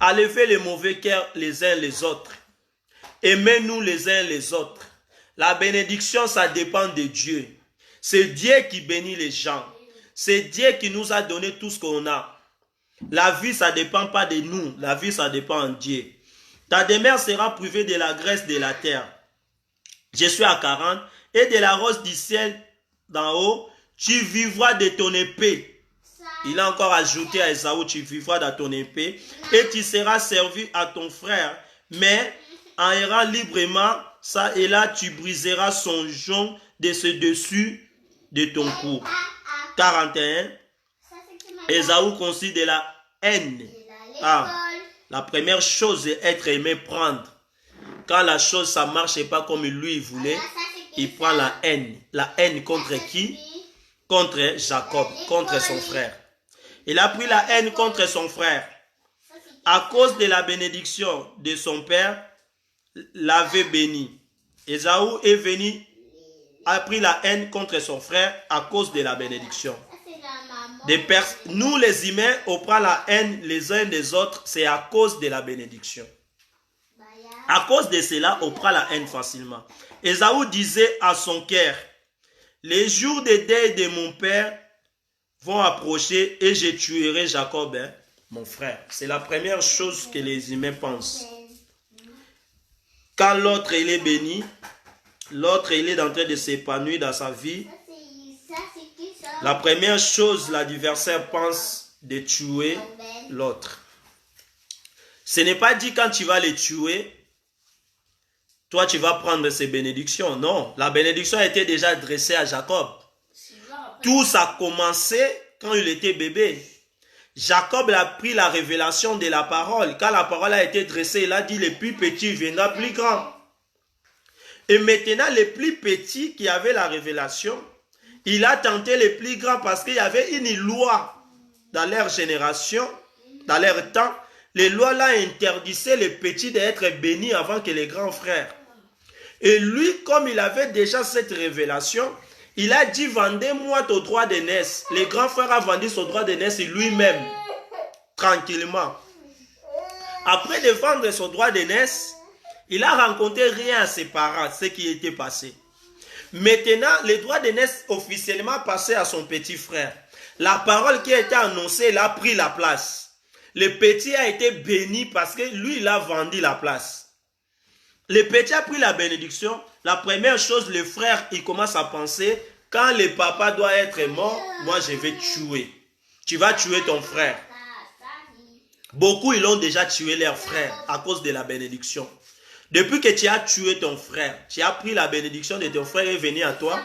Enlevez les mauvais cœurs les uns les autres. Aimez-nous les uns les autres. La bénédiction, ça dépend de Dieu. C'est Dieu qui bénit les gens. C'est Dieu qui nous a donné tout ce qu'on a. La vie, ça ne dépend pas de nous. La vie, ça dépend de Dieu. Ta demeure sera privée de la graisse de la terre. Je suis à 40. Et de la rose du ciel d'en haut, tu vivras de ton épée. Il a encore ajouté à Esaü, tu vivras de ton épée. Et tu seras servi à ton frère. Mais en errant librement, ça et là, tu briseras son jonc de ce dessus de ton cou. 41. Esaü conçut de la haine. Ah, la première chose est être aimé prendre. Quand la chose, ça ne marche pas comme lui voulait, il prend la haine. La haine contre qui? Contre Jacob, contre son frère. Il a pris la haine contre son frère. À cause de la bénédiction de son père, l'avait béni. Esaü est venu, a pris la haine contre son frère à cause de la bénédiction. Nous les humains, on prend la haine les uns des autres, c'est à cause de la bénédiction. À cause de cela, on prend la haine facilement. Esaü disait à son cœur, les jours de deuil de mon père vont approcher et je tuerai Jacob, mon frère. C'est la première chose que les humains pensent. Quand l'autre il est béni, l'autre il est en train de s'épanouir dans sa vie, la première chose, l'adversaire pense de tuer l'autre. Ce n'est pas dit quand tu vas le tuer, toi tu vas prendre ses bénédictions. Non, la bénédiction a été déjà adressée à Jacob. Tout ça a commencé quand il était bébé. Jacob a pris la révélation de la parole. Quand la parole a été dressée, il a dit le plus petit viendra plus grand. Et maintenant, le plus petit qui avait la révélation, il a tenté les plus grands parce qu'il y avait une loi dans leur génération, dans leur temps. Les lois là interdisaient les petits d'être bénis avant que les grands frères. Et lui, comme il avait déjà cette révélation, il a dit, vendez-moi ton droit d'aînesse. Les grands frères ont vendu son droit d'aînesse lui-même. tranquillement. Après de vendre son droit d'aînesse, il a rencontré rien à ses parents, ce qui était passé. Maintenant, le droit d'aînesse officiellement passé à son petit frère. La parole qui a été annoncée, il a pris la place. Le petit a été béni parce que lui, il a vendu la place. Le petit a pris la bénédiction. La première chose, le frère, il commence à penser, quand le papa doit être mort, moi je vais tuer. Tu vas tuer ton frère. Beaucoup, ils ont déjà tué leur frère à cause de la bénédiction. Depuis que tu as tué ton frère, tu as pris la bénédiction de ton frère et est venu à toi.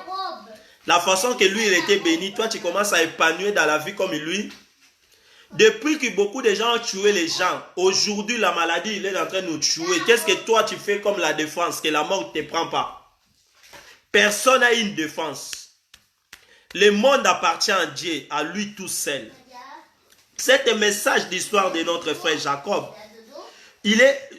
La façon que lui, il était béni, toi, tu commences à épanouir dans la vie comme lui. Depuis que beaucoup de gens ont tué les gens, aujourd'hui, la maladie, il est en train de nous tuer. Qu'est-ce que toi, tu fais comme la défense, que la mort ne te prend pas? Personne n'a une défense. Le monde appartient à Dieu, à lui tout seul. C'est un message d'histoire de notre frère Jacob.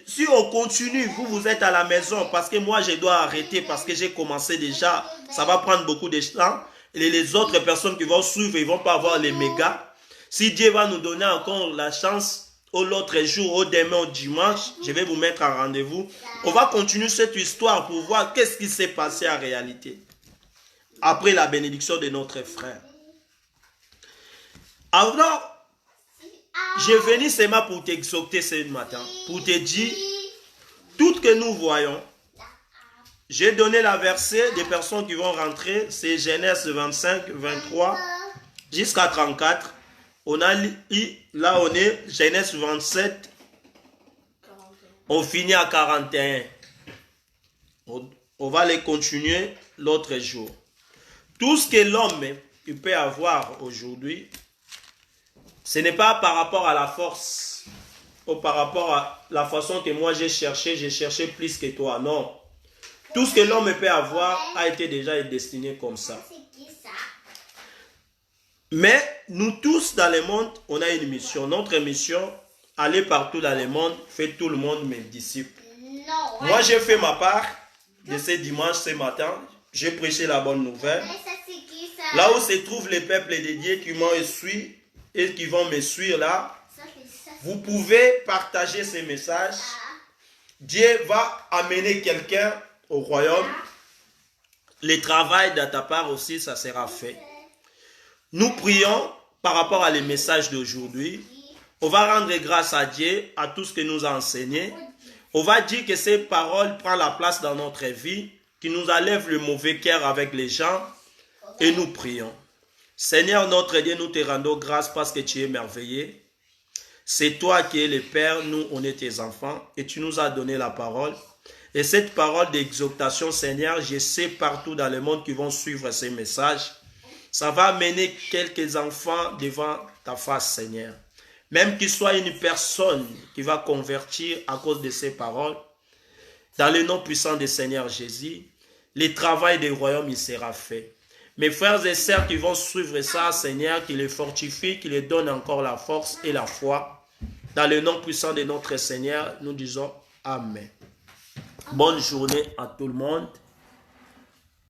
Si on continue, vous êtes à la maison, parce que moi je dois arrêter, parce que j'ai commencé déjà, ça va prendre beaucoup de temps. Et les autres personnes qui vont suivre, ils ne vont pas avoir les mégas. Si Dieu va nous donner encore la chance, l'autre jour, au demain, au dimanche, je vais vous mettre en rendez-vous. On va continuer cette histoire pour voir qu'est-ce qui s'est passé en réalité. Après la bénédiction de notre frère. Alors, je venu seulement pour t'exhorter ce matin, pour te dire, tout ce que nous voyons, j'ai donné la verset des personnes qui vont rentrer, c'est Genèse 25, 23, jusqu'à 34. On a là on est, Genèse 27, on finit à 41. On va les continuer l'autre jour. Tout ce que l'homme peut avoir aujourd'hui, ce n'est pas par rapport à la force ou par rapport à la façon que moi j'ai cherché plus que toi. Non. Tout ce que l'homme peut avoir a été déjà destiné comme ça. Mais nous tous dans le monde, on a une mission. Notre mission, aller partout dans le monde, faire tout le monde mes disciples. Moi j'ai fait ma part de ce dimanche, ce matin. J'ai prêché la bonne nouvelle. Là où se trouvent les peuples de Dieu qui m'ont suivi et qui vont me suivre là, vous pouvez partager ces messages. Dieu va amener quelqu'un au royaume. Le travail de ta part aussi, ça sera fait. Nous prions par rapport à les messages d'aujourd'hui. On va rendre grâce à Dieu, à tout ce que nous a enseigné. On va dire que ces paroles prennent la place dans notre vie, qui nous enlève le mauvais cœur avec les gens, et nous prions. Seigneur notre Dieu, nous te rendons grâce parce que tu es merveilleux. C'est toi qui es le Père, nous on est tes enfants, et tu nous as donné la parole. Et cette parole d'exhortation, Seigneur, je sais partout dans le monde qui vont suivre ces messages, ça va amener quelques enfants devant ta face, Seigneur. Même qu'il soit une personne qui va convertir à cause de ces paroles, dans le nom puissant du Seigneur Jésus, le travail du royaume, il sera fait. Mes frères et sœurs qui vont suivre ça, Seigneur, qui les fortifie, qui les donne encore la force et la foi. Dans le nom puissant de notre Seigneur, nous disons Amen. Bonne journée à tout le monde.